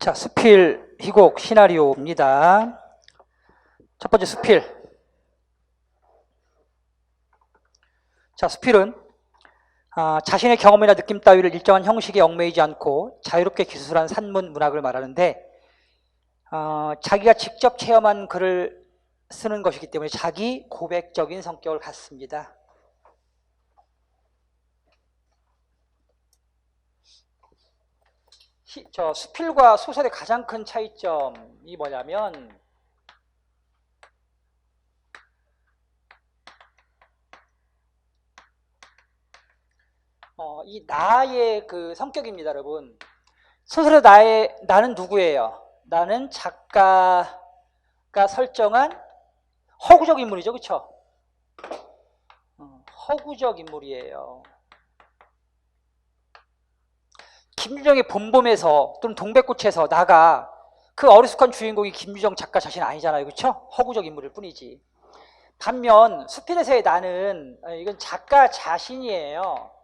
자, 수필 희곡 시나리오입니다. 첫 번째 수필. 자, 수필은 자신의 경험이나 느낌 따위를 일정한 형식에 얽매이지 않고 자유롭게 기술한 산문 문학을 말하는데 자기가 직접 체험한 글을 쓰는 것이기 때문에 자기 고백적인 성격을 갖습니다. 수필과 소설의 가장 큰 차이점이 뭐냐면 이 나의 그 성격입니다, 여러분. 소설의 나는 누구예요? 나는 작가가 설정한 허구적 인물이죠, 그렇죠? 허구적 인물이에요. 김유정의 봄봄에서 또는 동백꽃에서 나가 그 어리숙한 주인공이 김유정 작가 자신 아니잖아요, 그렇죠? 허구적 인물일 뿐이지. 반면 수필에서의 나는 이건 작가 자신이에요.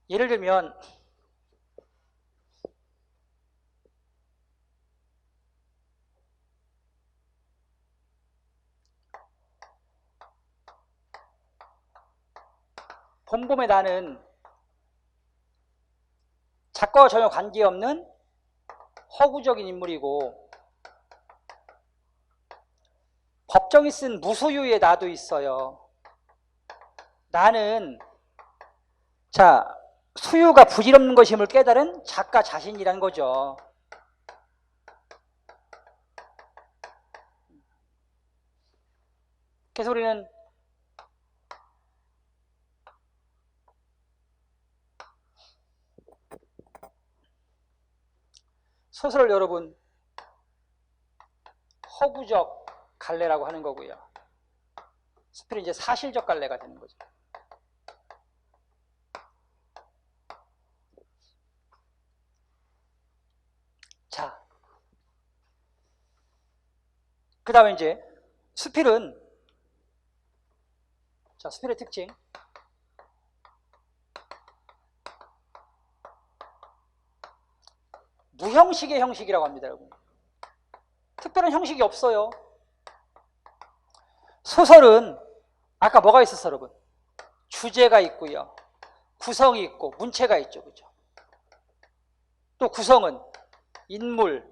예를 들면 봄봄의 나는 작가와 전혀 관계없는 허구적인 인물이고 법정이 쓴 무소유의 나도 있어요. 나는 소유가 부질없는 것임을 깨달은 작가 자신이란 거죠. 그래서 우리는 소설을 여러분 허구적 갈래라고 하는 거고요. 수필은 이제 사실적 갈래가 되는 거죠. 자, 그 다음에 이제 수필은 수필의 특징. 무형식의 형식이라고 합니다, 여러분. 특별한 형식이 없어요. 소설은 아까 뭐가 있었어, 여러분? 주제가 있고요. 구성이 있고 문체가 있죠, 그죠? 또 구성은 인물,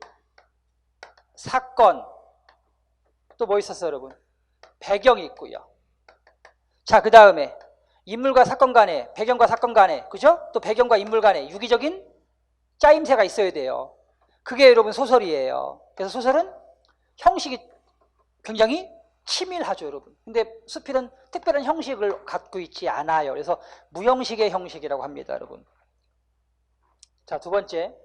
사건, 또 뭐 있었어요, 여러분? 배경이 있고요. 자, 그 다음에 인물과 사건 간에, 배경과 사건 간에, 그죠? 또 배경과 인물 간에 유기적인 짜임새가 있어야 돼요. 그게 여러분 소설이에요. 그래서 소설은 형식이 굉장히 치밀하죠, 여러분. 근데 수필은 특별한 형식을 갖고 있지 않아요. 그래서 무형식의 형식이라고 합니다, 여러분. 자, 두 번째.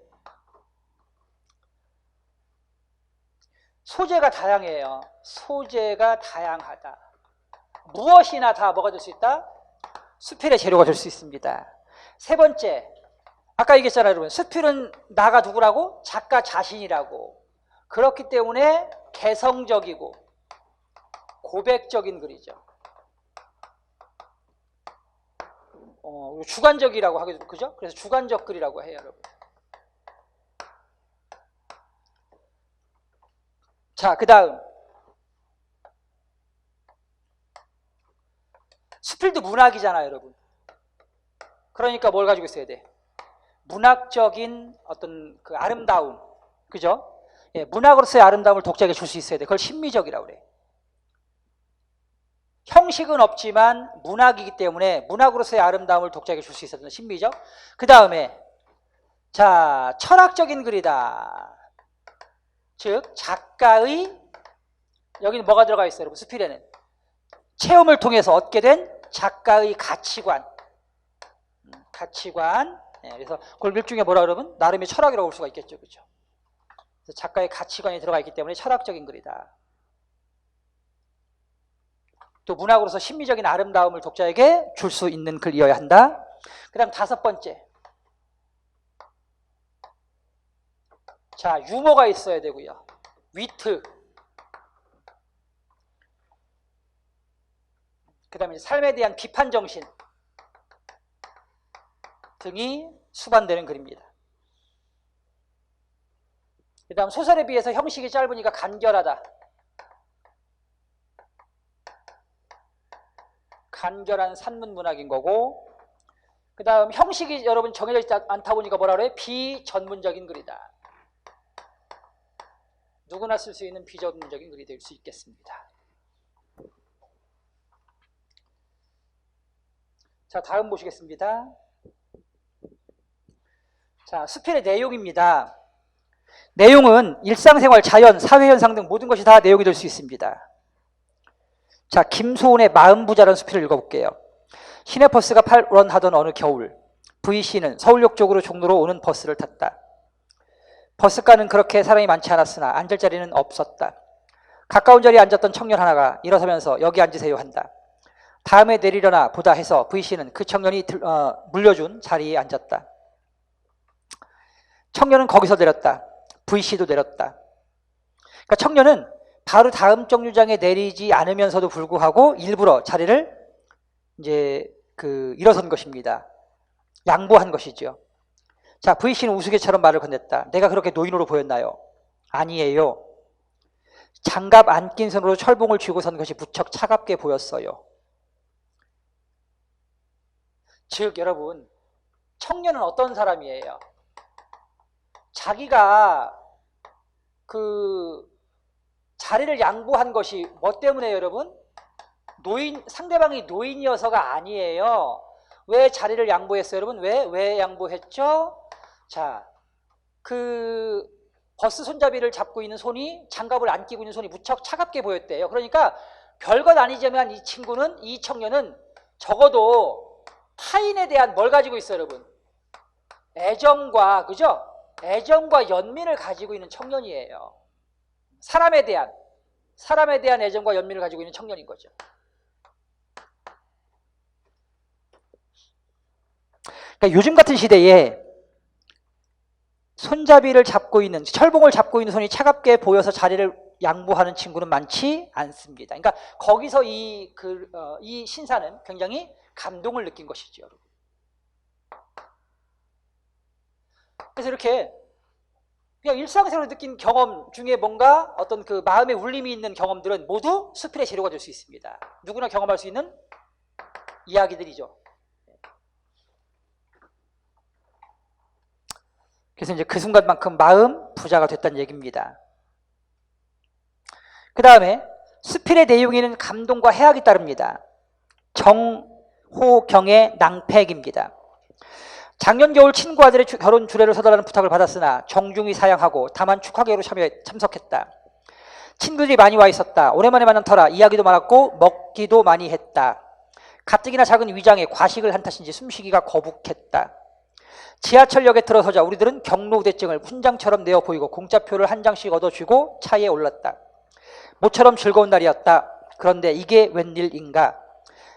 소재가 다양해요. 소재가 다양하다. 무엇이나 다 뭐가 될 수 있다? 수필의 재료가 될 수 있습니다. 세 번째, 아까 얘기했잖아요, 여러분. 수필은 나가 누구라고? 작가 자신이라고. 그렇기 때문에 개성적이고 고백적인 글이죠. 주관적이라고 하겠죠, 그죠? 그래서 주관적 글이라고 해요, 여러분. 자, 그 다음. 수필도 문학이잖아요, 여러분. 그러니까 뭘 가지고 있어야 돼? 문학적인 어떤 그 아름다움, 그죠? 예, 문학으로서의 아름다움을 독자에게 줄 수 있어야 돼. 그걸 심미적이라고 그래. 형식은 없지만 문학이기 때문에 문학으로서의 아름다움을 독자에게 줄 수 있어야 심미적. 그 다음에 철학적인 글이다. 즉 작가의, 여기는 뭐가 들어가 있어요, 여러분? 수필에는 체험을 통해서 얻게 된 작가의 가치관. 예, 그래서 그걸 일종의 뭐라 그러면 나름의 철학이라고 볼 수가 있겠죠, 그렇죠? 작가의 가치관이 들어가 있기 때문에 철학적인 글이다. 또 문학으로서 심미적인 아름다움을 독자에게 줄 수 있는 글이어야 한다. 그 다음 다섯 번째, 자, 유머가 있어야 되고요. 위트. 그 다음에 삶에 대한 비판 정신 등이 수반되는 글입니다. 그 다음 소설에 비해서 형식이 짧으니까 간결하다. 간결한 산문 문학인 거고, 그 다음 형식이 여러분 정해져 있지 않다 보니까 뭐라 그래요? 비전문적인 글이다. 누구나 쓸 수 있는 비전문적인 글이 될 수 있겠습니다. 자, 다음 보시겠습니다. 자, 수필의 내용입니다. 내용은 일상생활, 자연, 사회현상 등 모든 것이 다 내용이 될 수 있습니다. 자, 김소은의 마음부자라는 수필을 읽어볼게요. 시내버스가 팔런하던 어느 겨울, V씨는 서울역 쪽으로 종로로 오는 버스를 탔다. 버스가는 그렇게 사람이 많지 않았으나 앉을 자리는 없었다. 가까운 자리에 앉았던 청년 하나가 일어서면서 여기 앉으세요 한다. 다음에 내리려나 보다 해서 V씨는 그 청년이 물려준 자리에 앉았다. 청년은 거기서 내렸다. V씨도 내렸다. 그러니까 청년은 바로 다음 정류장에 내리지 않으면서도 불구하고 일부러 자리를 이제 일어선 것입니다. 양보한 것이죠. 자, V씨는 우스개처럼 말을 건넸다. 내가 그렇게 노인으로 보였나요? 아니에요. 장갑 안 낀 손으로 철봉을 쥐고 선 것이 무척 차갑게 보였어요. 즉 여러분, 청년은 어떤 사람이에요? 자기가 자리를 양보한 것이 뭐 때문에 여러분? 상대방이 노인이어서가 아니에요. 왜 자리를 양보했어요, 여러분? 왜 양보했죠? 자, 버스 손잡이를 잡고 있는 손이, 장갑을 안 끼고 있는 손이 무척 차갑게 보였대요. 그러니까 별것 아니지만 이 청년은 적어도 타인에 대한 뭘 가지고 있어요, 여러분? 애정과, 그죠? 애정과 연민을 가지고 있는 청년이에요. 사람에 대한 애정과 연민을 가지고 있는 청년인 거죠. 그러니까 요즘 같은 시대에 손잡이를 잡고 있는, 철봉을 잡고 있는 손이 차갑게 보여서 자리를 양보하는 친구는 많지 않습니다. 그러니까 거기서 이 신사는 굉장히 감동을 느낀 것이죠, 여러분. 그래서 이렇게 그냥 일상생활에서 느낀 경험 중에 뭔가 어떤 마음의 울림이 있는 경험들은 모두 수필의 재료가 될 수 있습니다. 누구나 경험할 수 있는 이야기들이죠. 그래서 이제 그 순간만큼 마음 부자가 됐다는 얘기입니다. 그 다음에 수필의 내용에는 감동과 해악이 따릅니다. 정호경의 낭패액입니다. 작년 겨울 친구 아들의 결혼 주례를 서달라는 부탁을 받았으나 정중히 사양하고 다만 축하계로 참석했다. 친구들이 많이 와 있었다. 오랜만에 만난 터라 이야기도 많았고 먹기도 많이 했다. 가뜩이나 작은 위장에 과식을 한 탓인지 숨쉬기가 거북했다. 지하철역에 들어서자 우리들은 경로우대증을 훈장처럼 내어 보이고 공짜표를 한 장씩 얻어주고 차에 올랐다. 모처럼 즐거운 날이었다. 그런데 이게 웬일인가.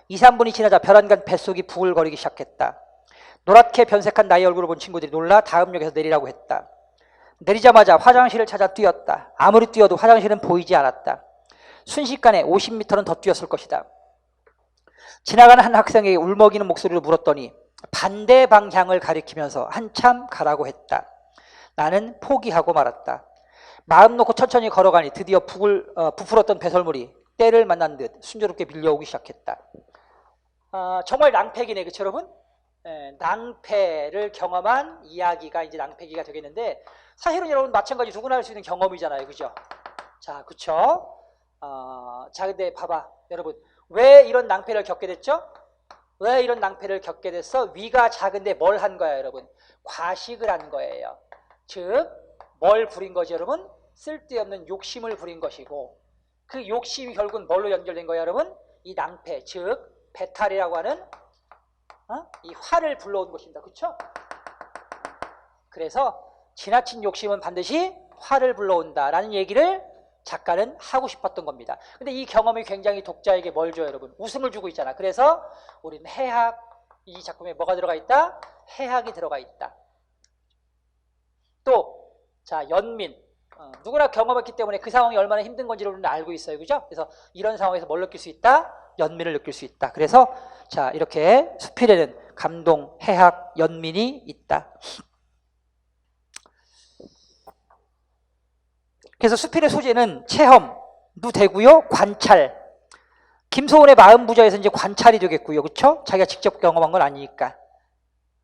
2, 3분이 지나자 벼랑간 뱃속이 부글거리기 시작했다. 노랗게 변색한 나의 얼굴을 본 친구들이 놀라 다음 역에서 내리라고 했다. 내리자마자 화장실을 찾아 뛰었다. 아무리 뛰어도 화장실은 보이지 않았다. 순식간에 50m는 더 뛰었을 것이다. 지나가는 한 학생에게 울먹이는 목소리로 물었더니 반대 방향을 가리키면서 한참 가라고 했다. 나는 포기하고 말았다. 마음 놓고 천천히 걸어가니 드디어 부풀었던 배설물이 때를 만난 듯 순조롭게 밀려오기 시작했다. 정말 낭패기네, 그쵸 여러분? 낭패를 경험한 이야기가 이제 낭패기가 되겠는데, 사실은 여러분 마찬가지 누구나 할 수 있는 경험이잖아요, 그죠? 자, 그쵸? 자, 근데 봐봐, 여러분, 왜 이런 낭패를 겪게 됐죠? 왜 이런 낭패를 겪게 됐어? 위가 작은데 뭘 한 거야, 여러분? 과식을 한 거예요. 즉, 뭘 부린 거지, 여러분? 쓸데없는 욕심을 부린 것이고, 그 욕심이 결국은 뭘로 연결된 거야, 여러분? 이 낭패, 즉 배탈이라고 하는 이 화를 불러온 것입니다. 그렇죠? 그래서 지나친 욕심은 반드시 화를 불러온다라는 얘기를 작가는 하고 싶었던 겁니다. 근데 이 경험이 굉장히 독자에게 뭘 줘요, 여러분? 웃음을 주고 있잖아. 그래서 우리는 해학, 이 작품에 뭐가 들어가 있다? 해학이 들어가 있다. 또 자, 연민. 누구나 경험했기 때문에 그 상황이 얼마나 힘든 건지를 우리는 알고 있어요. 그죠? 그래서 이런 상황에서 뭘 느낄 수 있다? 연민을 느낄 수 있다. 그래서 자, 이렇게 수필에는 감동, 해학, 연민이 있다. 그래서 수필의 소재는 체험도 되고요. 관찰. 김소은의 마음 부자에서 이제 관찰이 되겠고요. 그렇죠? 자기가 직접 경험한 건 아니니까.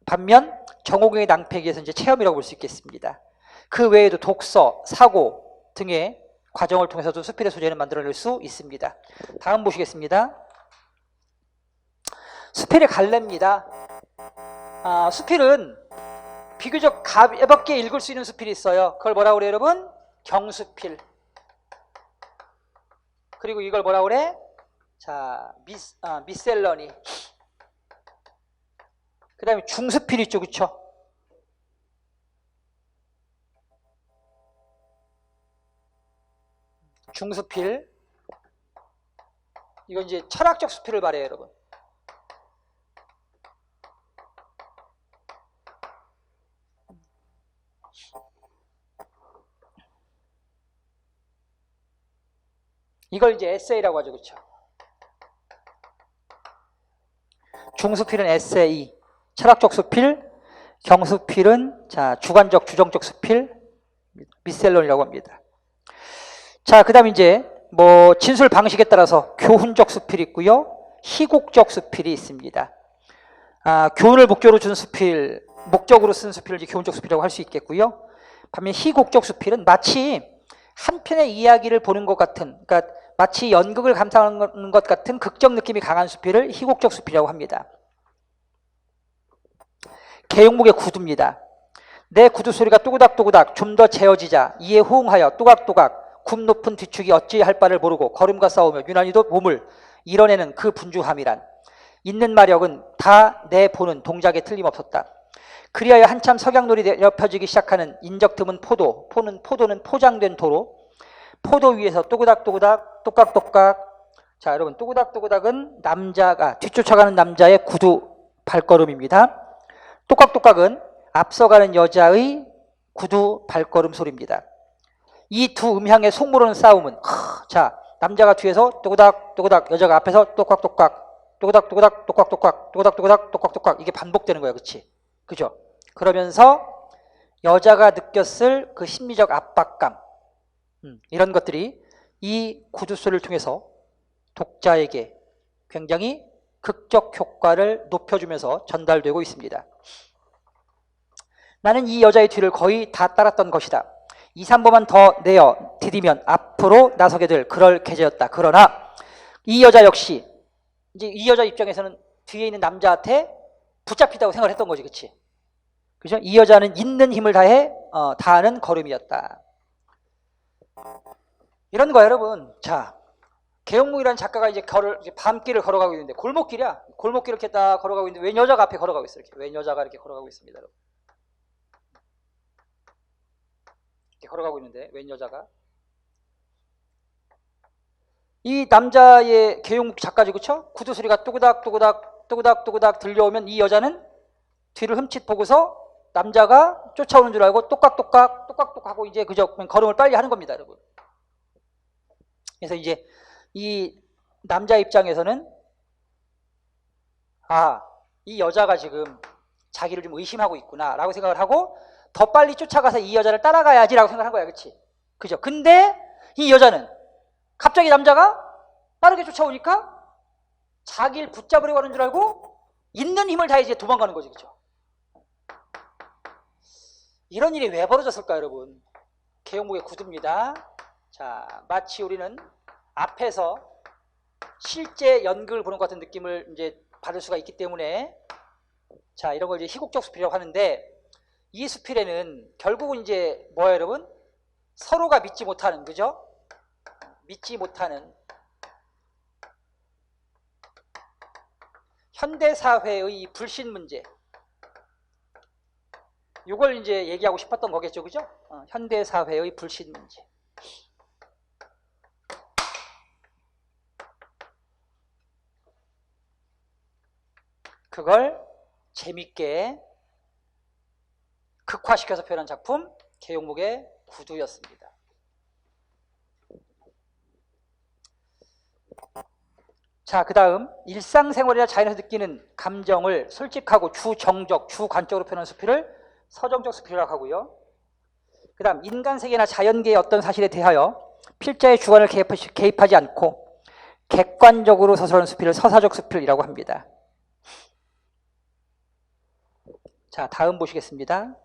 반면 정호경의 낭패기에서 이제 체험이라고 볼 수 있겠습니다. 그 외에도 독서, 사고 등의 과정을 통해서도 수필의 소재는 만들어낼 수 있습니다. 다음 보시겠습니다. 수필의 갈래입니다. 수필은 비교적 가볍게 읽을 수 있는 수필이 있어요. 그걸 뭐라고 그래요, 여러분? 경수필. 그리고 이걸 뭐라고 그래? 자, 미셀러니. 그 다음에 중수필 있죠, 그쵸? 중수필. 이건 이제 철학적 수필을 말해요, 여러분. 이걸 이제 에세이라고 하죠, 그렇죠? 중수필은 에세이, 철학적 수필, 경수필은 자 주관적, 주정적 수필, 미셀론이라고 합니다. 자, 그다음 이제 뭐 진술 방식에 따라서 교훈적 수필이 있고요, 희곡적 수필이 있습니다. 교훈을 목적으로 준 수필, 목적으로 쓴 수필을 이제 교훈적 수필이라고 할 수 있겠고요. 반면 희곡적 수필은 마치 한 편의 이야기를 보는 것 같은, 그러니까 마치 연극을 감상하는 것 같은 극적 느낌이 강한 수필을 희곡적 수필이라고 합니다. 개용목의 구두입니다. 내 구두 소리가 또그닥또그닥 좀 더 재어지자 이에 호응하여 또각또각 굽 높은 뒤축이 어찌할 바를 모르고 걸음과 싸우며 유난히도 몸을 이뤄내는 그 분주함이란 있는 마력은 다 내 보는 동작에 틀림없었다. 그리하여 한참 석양놀이 펴지기 시작하는 인적 드문 포도는 포장된 도로, 포도 위에서 또그닥또그닥 똑깍똑깍. 자, 여러분, 또그닥또그닥은 남자가 뒤쫓아가는 남자의 구두 발걸음입니다. 똑깍똑깍은 앞서가는 여자의 구두 발걸음 소리입니다. 이 두 음향의 속모르는 싸움은 자, 남자가 뒤에서 또그닥또그닥, 여자가 앞에서 똑깍똑깍, 또그닥또그닥, 똑깍똑깍, 또그닥또그닥, 똑깍똑깍, 이게 반복되는 거예요. 그렇지? 그죠? 그러면서 여자가 느꼈을 그 심리적 압박감, 이런 것들이 이 구두 소리를 통해서 독자에게 굉장히 극적 효과를 높여주면서 전달되고 있습니다. 나는 이 여자의 뒤를 거의 다 따랐던 것이다. 2, 3보만 더 내어 디디면 앞으로 나서게 될 그럴 계제였다. 그러나 이 여자 역시 이제 이 여자 입장에서는 뒤에 있는 남자한테 붙잡히다고 생각을 했던 거지, 그렇지? 그죠? 이 여자는 있는 힘을 다하는 걸음이었다. 이런 거 여러분. 자, 개용묵이라는 작가가 이제 밤길을 걸어가고 있는데 골목길이야. 골목길을 이렇게 딱 걸어가고 있는데 웬 여자가 앞에 걸어가고 있어요. 이렇게. 웬 여자가 이렇게 걸어가고 있습니다, 여러분. 이렇게 걸어가고 있는데 웬 여자가. 이 남자의 개용묵 작가지, 그쵸? 구두 소리가 또그닥또그닥 들려오면 이 여자는 뒤를 흠칫 보고서 남자가 쫓아오는 줄 알고 똑깍똑깍 하고 이제 그저 걸음을 빨리 하는 겁니다, 여러분. 그래서 이제 이 남자 입장에서는 이 여자가 지금 자기를 좀 의심하고 있구나 라고 생각을 하고 더 빨리 쫓아가서 이 여자를 따라가야지 라고 생각한 거야, 그치? 그죠? 근데 이 여자는 갑자기 남자가 빠르게 쫓아오니까 자기를 붙잡으려고 하는 줄 알고 있는 힘을 다해 이제 도망가는 거지, 그죠? 이런 일이 왜 벌어졌을까, 여러분? 개용묵의 구두입니다. 자, 마치 우리는 앞에서 실제 연극을 보는 것 같은 느낌을 이제 받을 수가 있기 때문에 자, 이런 걸 이제 희곡적 수필이라고 하는데 이 수필에는 결국은 이제 뭐예요, 여러분? 서로가 믿지 못하는, 그죠? 믿지 못하는 현대사회의 불신 문제, 이걸 이제 얘기하고 싶었던 거겠죠, 그죠? 현대사회의 불신 문제. 그걸 재밌게 극화시켜서 표현한 작품, 개용묵의 구두였습니다. 자, 그 다음 일상생활이나 자연에서 느끼는 감정을 솔직하고 주정적, 주관적으로 표현하는 수필을 서정적 수필이라고 하고요. 그 다음 인간세계나 자연계의 어떤 사실에 대하여 필자의 주관을 개입하지 않고 객관적으로 서술하는 수필을 서사적 수필이라고 합니다. 자, 다음 보시겠습니다.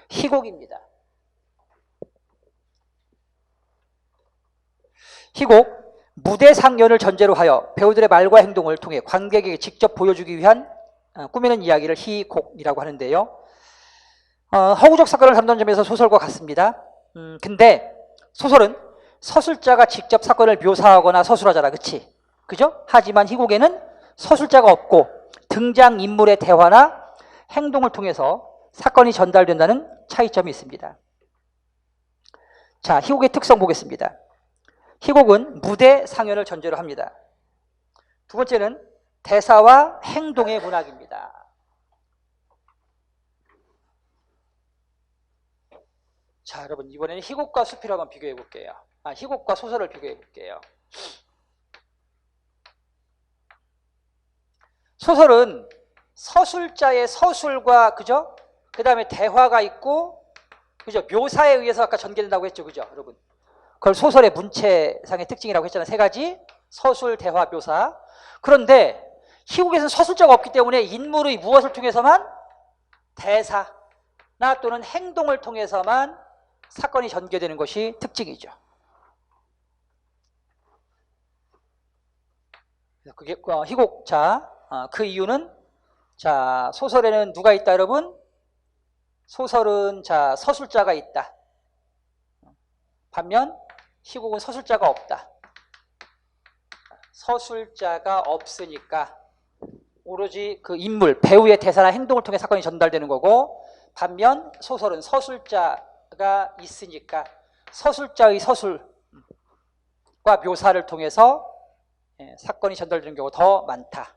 희곡입니다. 희곡, 무대 상연을 전제로 하여 배우들의 말과 행동을 통해 관객에게 직접 보여주기 위한 꾸미는 이야기를 희곡이라고 하는데요. 허구적 사건을 담는 점에서 소설과 같습니다. 근데 소설은 서술자가 직접 사건을 묘사하거나 서술하잖아, 그치? 그죠? 하지만 희곡에는 서술자가 없고 등장인물의 대화나 행동을 통해서 사건이 전달된다는 차이점이 있습니다. 자, 희곡의 특성 보겠습니다. 희곡은 무대 상연을 전제로 합니다. 두 번째는 대사와 행동의 문학입니다. 자, 여러분 이번에는 희곡과 수필을 한번 비교해 볼게요. 희곡과 소설을 비교해 볼게요. 소설은 서술자의 서술과 그죠? 그 다음에 대화가 있고 그죠? 묘사에 의해서 아까 전개된다고 했죠, 그죠, 여러분? 그걸 소설의 문체상의 특징이라고 했잖아요. 세 가지 서술, 대화, 묘사. 그런데 희곡에서는 서술자가 없기 때문에 인물의 무엇을 통해서만 대사나 또는 행동을 통해서만 사건이 전개되는 것이 특징이죠. 그게 희곡. 자, 그 이유는 자, 소설에는 누가 있다, 여러분? 소설은 자, 서술자가 있다. 반면 희곡은 서술자가 없다. 서술자가 없으니까 오로지 그 인물, 배우의 대사나 행동을 통해 사건이 전달되는 거고, 반면 소설은 서술자가 있으니까 서술자의 서술과 묘사를 통해서 사건이 전달되는 경우가 더 많다.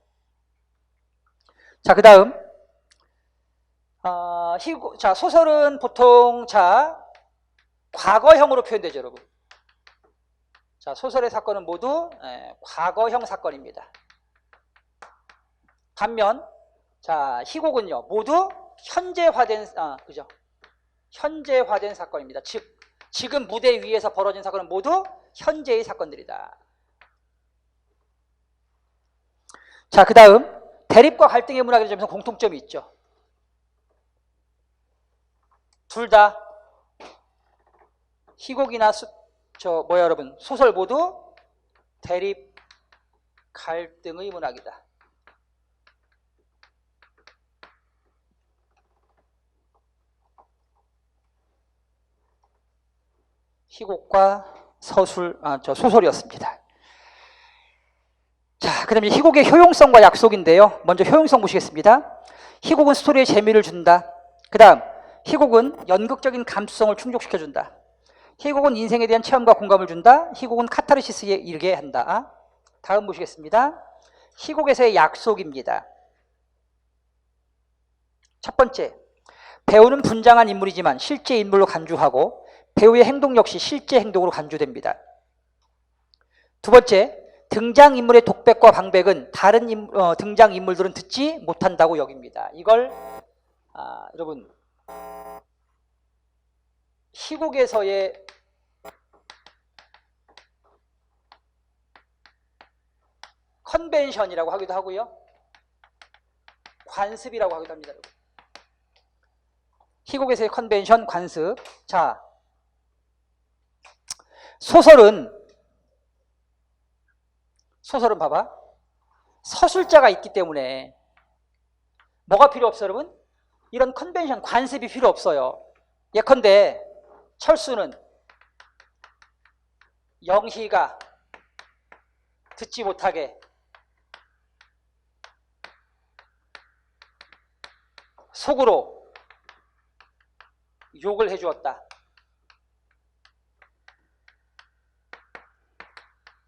자, 그 다음 자, 소설은 보통 자 과거형으로 표현되죠, 여러분. 자, 소설의 사건은 모두 과거형 사건입니다. 반면 자, 희곡은요 모두 현재화된 그죠? 현재화된 사건입니다. 즉 지금 무대 위에서 벌어진 사건은 모두 현재의 사건들이다. 자, 그 다음 대립과 갈등의 문학의 점에서 공통점이 있죠. 둘 다 희곡이나 여러분 소설 모두 대립 갈등의 문학이다. 희곡과 소설이었습니다. 자, 그 다음에 희곡의 효용성과 약속인데요. 먼저 효용성 보시겠습니다. 희곡은 스토리에 재미를 준다. 그 다음 희곡은 연극적인 감수성을 충족시켜준다. 희곡은 인생에 대한 체험과 공감을 준다. 희곡은 카타르시스에 이르게 한다. 다음 보시겠습니다. 희곡에서의 약속입니다. 첫 번째, 배우는 분장한 인물이지만 실제 인물로 간주하고 배우의 행동 역시 실제 행동으로 간주됩니다. 두 번째, 등장인물의 독백과 방백은 다른 등장인물들은 듣지 못한다고 여깁니다. 이걸 여러분 희곡에서의 컨벤션이라고 하기도 하고요. 관습이라고 하기도 합니다. 여러분. 희곡에서의 컨벤션, 관습. 자, 소설은 봐봐. 서술자가 있기 때문에 뭐가 필요 없어요, 여러분? 이런 컨벤션, 관습이 필요 없어요. 예컨대 철수는 영희가 듣지 못하게 속으로 욕을 해주었다.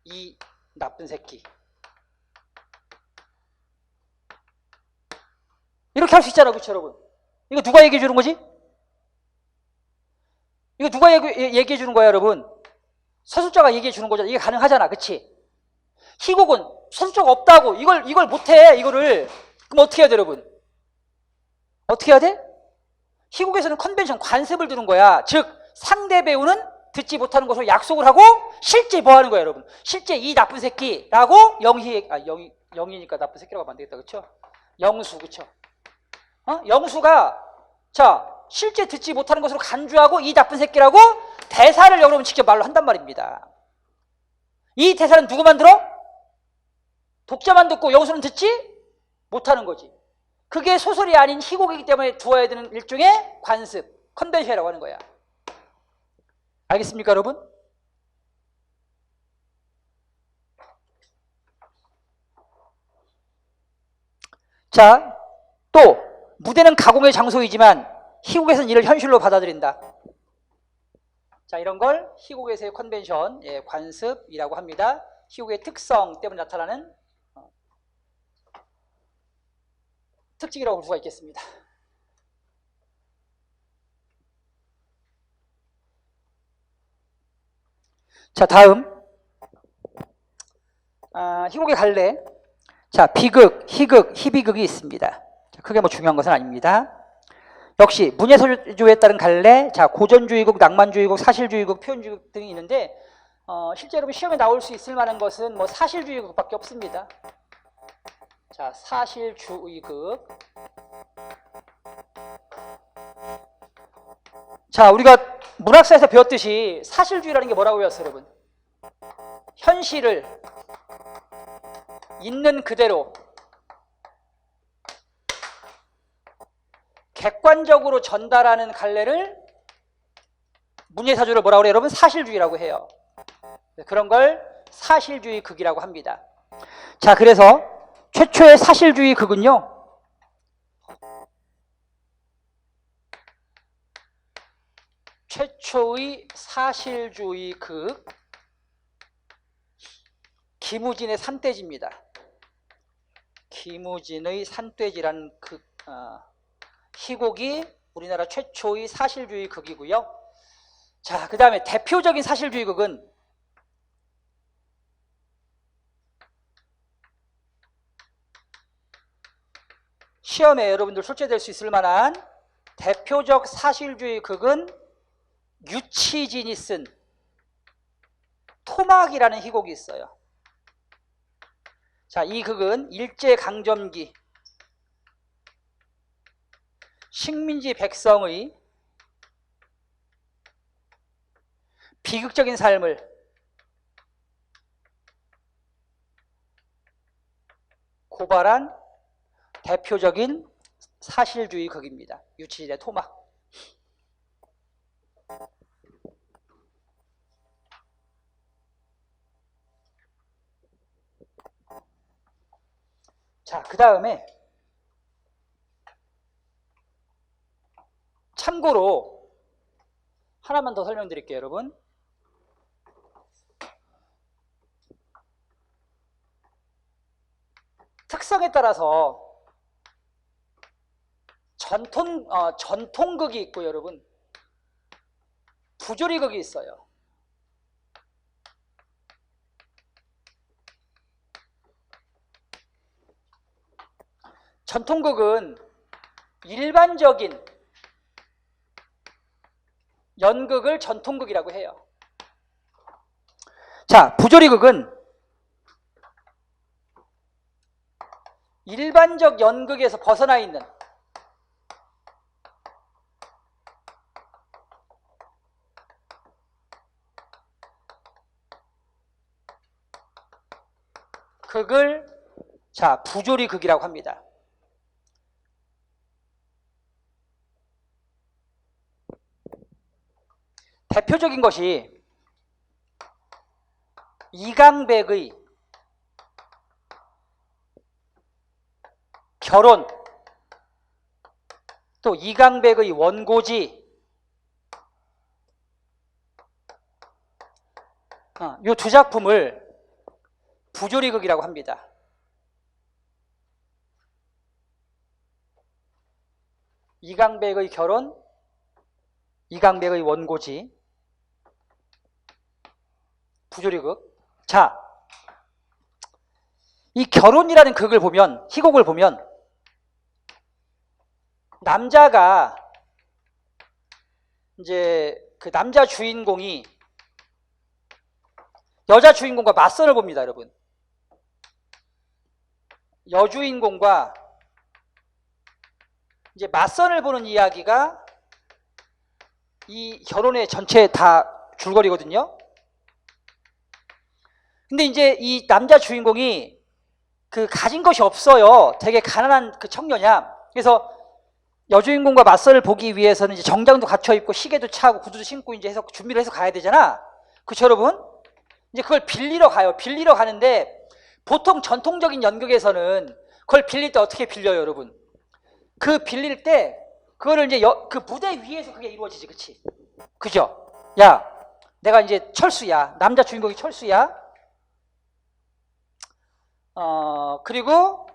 이 나쁜 새끼. 이렇게 할 수 있잖아, 그렇죠, 여러분? 이거 누가 얘기해 주는 거지? 이거 누가 얘기해 주는 거야, 여러분? 서술자가 얘기해 주는 거잖아. 이게 가능하잖아. 그치? 희곡은 서술자가 없다고. 이걸 못해. 이거를. 그럼 어떻게 해야 돼, 여러분? 어떻게 해야 돼? 희곡에서는 컨벤션, 관습을 두는 거야. 즉, 상대 배우는 듣지 못하는 것으로 약속을 하고 실제 뭐 하는 거야, 여러분? 실제 이 나쁜 새끼라고 영희니까 나쁜 새끼라고 하면 안 되겠다. 그쵸? 영수, 그쵸? 영수가, 자, 실제 듣지 못하는 것으로 간주하고 이 나쁜 새끼라고 대사를 여러분 직접 말로 한단 말입니다. 이 대사는 누구만 들어? 독자만 듣고 영수는 듣지 못하는 거지. 그게 소설이 아닌 희곡이기 때문에 두어야 되는 일종의 관습, 컨벤션이라고 하는 거야. 알겠습니까, 여러분? 자, 또 무대는 가공의 장소이지만 희곡에서는 이를 현실로 받아들인다. 자, 이런 걸 희곡에서의 컨벤션, 관습이라고 합니다. 희곡의 특성 때문에 나타나는 특징이라고 볼 수가 있겠습니다. 자, 다음 희곡의 갈래. 자, 비극, 희극, 희비극이 있습니다. 자, 크게 뭐 중요한 것은 아닙니다. 역시 문예서조에 따른 갈래, 자, 고전주의극, 낭만주의극, 사실주의극, 표현주의극 등이 있는데 실제로 시험에 나올 수 있을 만한 것은 뭐 사실주의극밖에 없습니다. 자, 사실주의극. 자, 우리가 문학사에서 배웠듯이 사실주의라는 게 뭐라고 배웠어요, 여러분? 현실을 있는 그대로 객관적으로 전달하는 갈래를 문예사조를 뭐라고 해요, 여러분? 사실주의라고 해요. 그런 걸 사실주의 극이라고 합니다. 자, 그래서 최초의 사실주의 극은요, 최초의 사실주의 극 김우진의 산돼지입니다. 김우진의 산돼지라는 희곡이 우리나라 최초의 사실주의 극이고요. 자, 그 다음에 대표적인 사실주의 극은 시험에 여러분들 출제될 수 있을 만한 대표적 사실주의 극은 유치진이 쓴 토막이라는 희곡이 있어요. 자, 이 극은 일제강점기 식민지 백성의 비극적인 삶을 고발한 대표적인 사실주의 극입니다. 유치진의 토막. 자, 그 다음에 참고로 하나만 더 설명드릴게요, 여러분. 특성에 따라서 전통극이 있고, 여러분, 부조리극이 있어요. 전통극은 일반적인 연극을 전통극이라고 해요. 자, 부조리극은 일반적 연극에서 벗어나 있는 극을 자, 부조리극이라고 합니다. 대표적인 것이 이강백의 결혼, 또 이강백의 원고지, 이 두 작품을 부조리극이라고 합니다. 이강백의 결혼, 이강백의 원고지, 부조리극. 자, 이 결혼이라는 극을 보면, 희곡을 보면 남자가 이제 그 남자 주인공이 여자 주인공과 맞선을 봅니다, 여러분. 여주인공과 이제 맞선을 보는 이야기가 이 결혼의 전체 다 줄거리거든요. 근데 이제 이 남자 주인공이 그 가진 것이 없어요. 되게 가난한 그 청년이야. 그래서 여주인공과 맞선을 보기 위해서는 이제 정장도 갖춰 입고 시계도 차고 구두도 신고 이제 해서 준비를 해서 가야 되잖아. 그쵸, 여러분? 이제 그걸 빌리러 가요. 빌리러 가는데 보통 전통적인 연극에서는 그걸 빌릴 때 어떻게 빌려요, 여러분? 그 빌릴 때 그거를 이제 그 무대 위에서 그게 이루어지지, 그치? 그죠? 야, 내가 이제 철수야. 남자 주인공이 철수야. 그리고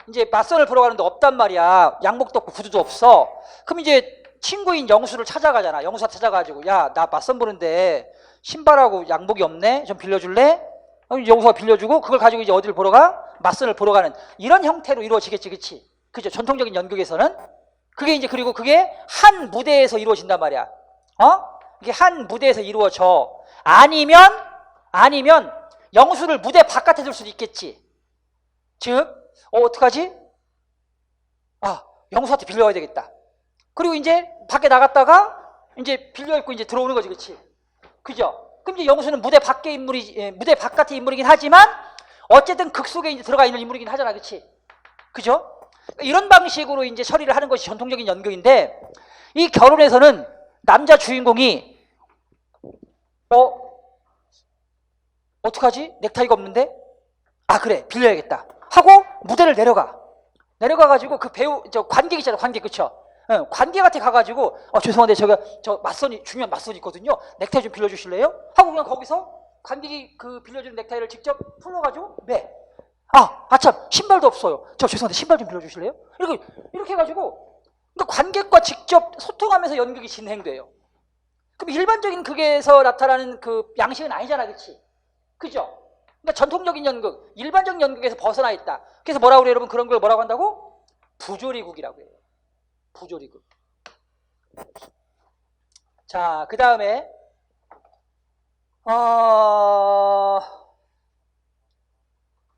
이제 맞선을 보러 가는데 없단 말이야. 양복도 없고 구두도 없어. 그럼 이제 친구인 영수를 찾아가잖아. 영수가 찾아가지고, 야, 나 맞선 보는데 신발하고 양복이 없네? 좀 빌려줄래? 영수가 빌려주고 그걸 가지고 이제 어디를 보러 가? 맞선을 보러 가는 이런 형태로 이루어지겠지, 그치? 그죠? 전통적인 연극에서는 그게 이제 그리고 그게 한 무대에서 이루어진단 말이야. 이게 한 무대에서 이루어져. 아니면 영수를 무대 바깥에 둘 수도 있겠지. 즉, 어떡하지? 영수한테 빌려야 되겠다. 그리고 이제 밖에 나갔다가 이제 빌려 입고 이제 들어오는 거지, 그치? 그죠? 그럼 이제 영수는 무대 바깥의 인물이긴 하지만 어쨌든 극 속에 이제 들어가 있는 인물이긴 하잖아, 그치? 그죠? 이런 방식으로 이제 처리를 하는 것이 전통적인 연극인데, 이 결혼에서는 남자 주인공이 어떡하지? 넥타이가 없는데? 그래, 빌려야겠다 하고 무대를 내려가가지고 그 배우, 관객 있잖아, 관객, 그쵸? 관객한테 가가지고 죄송한데 저 맞선이, 중요한 맞선이 있거든요. 넥타이 좀 빌려주실래요? 하고 그냥 거기서 관객이 그 빌려주는 넥타이를 직접 풀러가지고 참 신발도 없어요. 저 죄송한데 신발 좀 빌려주실래요? 이렇게 해가지고 그러니까 관객과 직접 소통하면서 연극이 진행돼요. 그럼 일반적인 극에서 나타나는 그 양식은 아니잖아, 그치? 그죠? 그러니까 전통적인 연극, 일반적인 연극에서 벗어나 있다. 그래서 뭐라고 그래요, 여러분? 그런 걸 뭐라고 한다고? 부조리극이라고 해요. 부조리극. 자, 그 다음에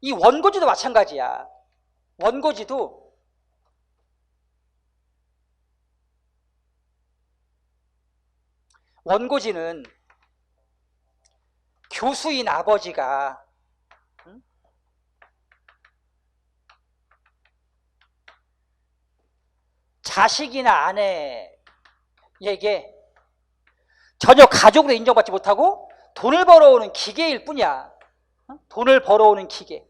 이 원고지도 마찬가지야. 원고지는 교수인 아버지가 자식이나 아내에게 전혀 가족으로 인정받지 못하고 돈을 벌어오는 기계일 뿐이야. 돈을 벌어오는 기계.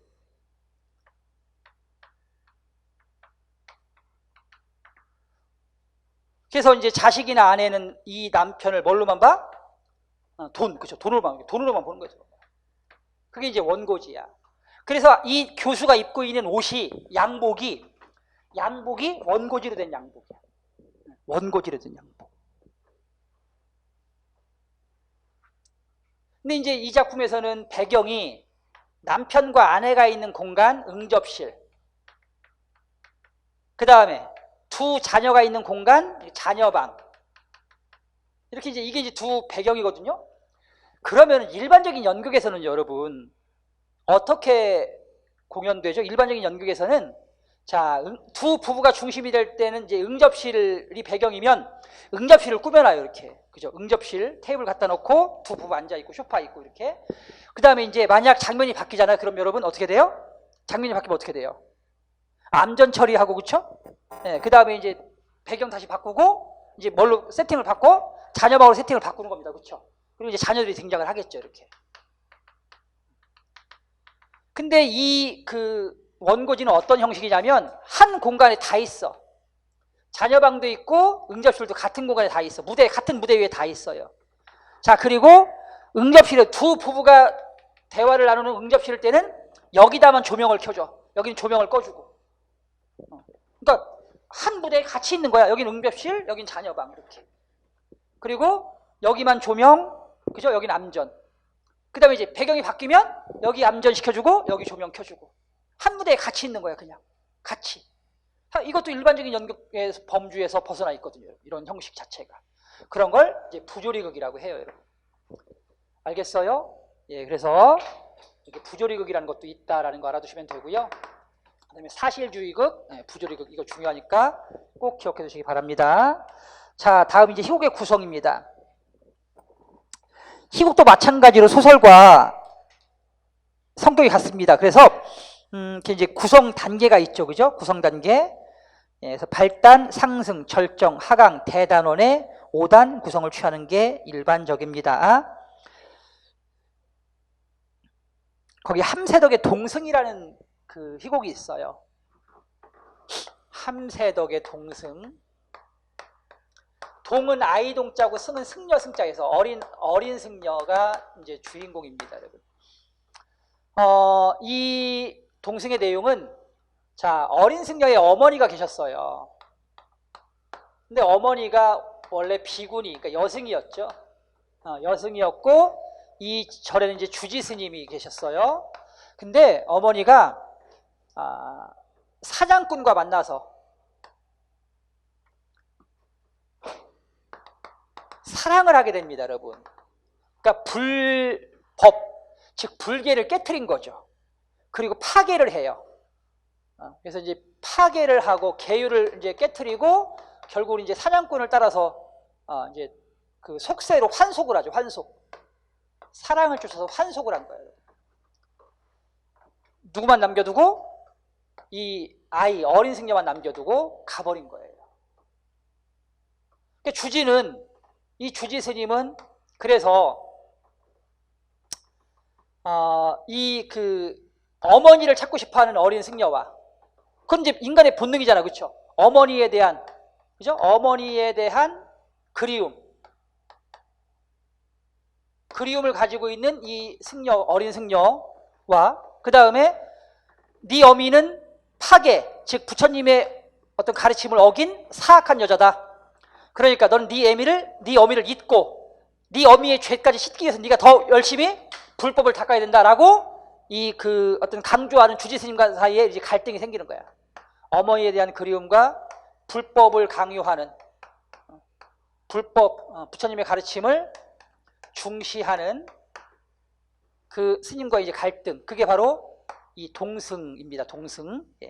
그래서 이제 자식이나 아내는 이 남편을 뭘로만 봐? 그죠? 돈으로만 보는 거죠. 그게 이제 원고지야. 그래서 이 교수가 입고 있는 옷이 양복이 원고지로 된 양복이야. 원고지로 된 양복. 근데 이제 이 작품에서는 배경이 남편과 아내가 있는 공간, 응접실. 그 다음에 두 자녀가 있는 공간, 자녀방. 이렇게 이게 이제 두 배경이거든요. 그러면 일반적인 연극에서는 여러분 어떻게 공연되죠? 일반적인 연극에서는 두 부부가 중심이 될 때는 이제 응접실이 배경이면 응접실을 꾸며놔요, 이렇게. 그죠? 응접실 테이블 갖다 놓고 두 부부 앉아 있고 소파 있고 이렇게. 그 다음에 이제 만약 장면이 바뀌잖아요. 그럼 여러분 어떻게 돼요? 장면이 바뀌면 어떻게 돼요? 암전 처리하고, 그쵸? 네, 그 다음에 이제 배경 다시 바꾸고 이제 뭘로 세팅을 바꿔? 자녀방으로 세팅을 바꾸는 겁니다, 그쵸? 그리고 이제 자녀들이 등장을 하겠죠, 이렇게. 근데 이 원고지는 어떤 형식이냐면 한 공간에 다 있어. 자녀방도 있고 응접실도 같은 공간에 다 있어. 같은 무대 위에 다 있어요. 자, 그리고 응접실에 두 부부가 대화를 나누는 응접실 때는 여기다만 조명을 켜줘. 여기는 조명을 꺼주고. 그러니까 한 무대에 같이 있는 거야. 여기는 응접실, 여기는 자녀방, 이렇게. 그리고 여기만 조명, 그죠? 여기는 암전. 그 다음에 이제 배경이 바뀌면 여기 암전 시켜주고 여기 조명 켜주고 한 무대에 같이 있는 거야. 그냥 같이. 이것도 일반적인 연극의 범주에서 벗어나 있거든요. 이런 형식 자체가. 그런 걸 이제 부조리극이라고 해요. 여러분. 알겠어요? 예, 그래서 이렇게 부조리극이라는 것도 있다라는 거 알아두시면 되고요. 그다음에 사실주의극, 부조리극 이거 중요하니까 꼭 기억해 두시기 바랍니다. 자, 다음 이제 희곡의 구성입니다. 희곡도 마찬가지로 소설과 성격이 같습니다. 그래서 이제 구성 단계가 있죠, 그죠? 구성 단계. 예, 그래서 발단, 상승, 절정, 하강, 대단원의 5단 구성을 취하는 게 일반적입니다. 거기 함세덕의 동승이라는 그 희곡이 있어요. 함세덕의 동승. 동은 아이동자고 승은 승려 승자에서 어린 승려가 이제 주인공입니다, 여러분. 이 동승의 내용은 자, 어린 승려의 어머니가 계셨어요. 근데 어머니가 원래 비구니, 그러니까 여승이었죠. 여승이었고 이 절에는 이제 주지 스님이 계셨어요. 근데 어머니가 사냥꾼과 만나서 사랑을 하게 됩니다, 여러분. 그러니까 불법, 즉 불계를 깨트린 거죠. 그리고 파괴를 해요. 그래서 이제 파괴를 하고 계율을 이제 깨트리고 결국은 이제 사냥꾼을 따라서 이제 그 속세로 환속을 하죠. 환속. 사랑을 쫓아서 환속을 한 거예요. 누구만 남겨두고 이 아이 어린 승려만 남겨두고 가버린 거예요. 그러니까 주지는 이 주지 스님은 그래서 이 그 어머니를 찾고 싶어하는 어린 승려와 그건 이제 인간의 본능이잖아, 그렇죠? 어머니에 대한 그죠? 어머니에 대한 그리움을 가지고 있는 이 승려 어린 승려와 그 다음에 네 어미는 파괴, 즉 부처님의 어떤 가르침을 어긴 사악한 여자다. 그러니까 너는 네 어미를 잊고 네 어미의 죄까지 씻기 위해서 네가 더 열심히 불법을 닦아야 된다라고 이 그 어떤 강조하는 주지 스님과 사이에 이제 갈등이 생기는 거야. 어머니에 대한 그리움과 불법을 강요하는 부처님의 가르침을 중시하는 그 스님과의 이제 갈등, 그게 바로 이 동승입니다. 동승. 예.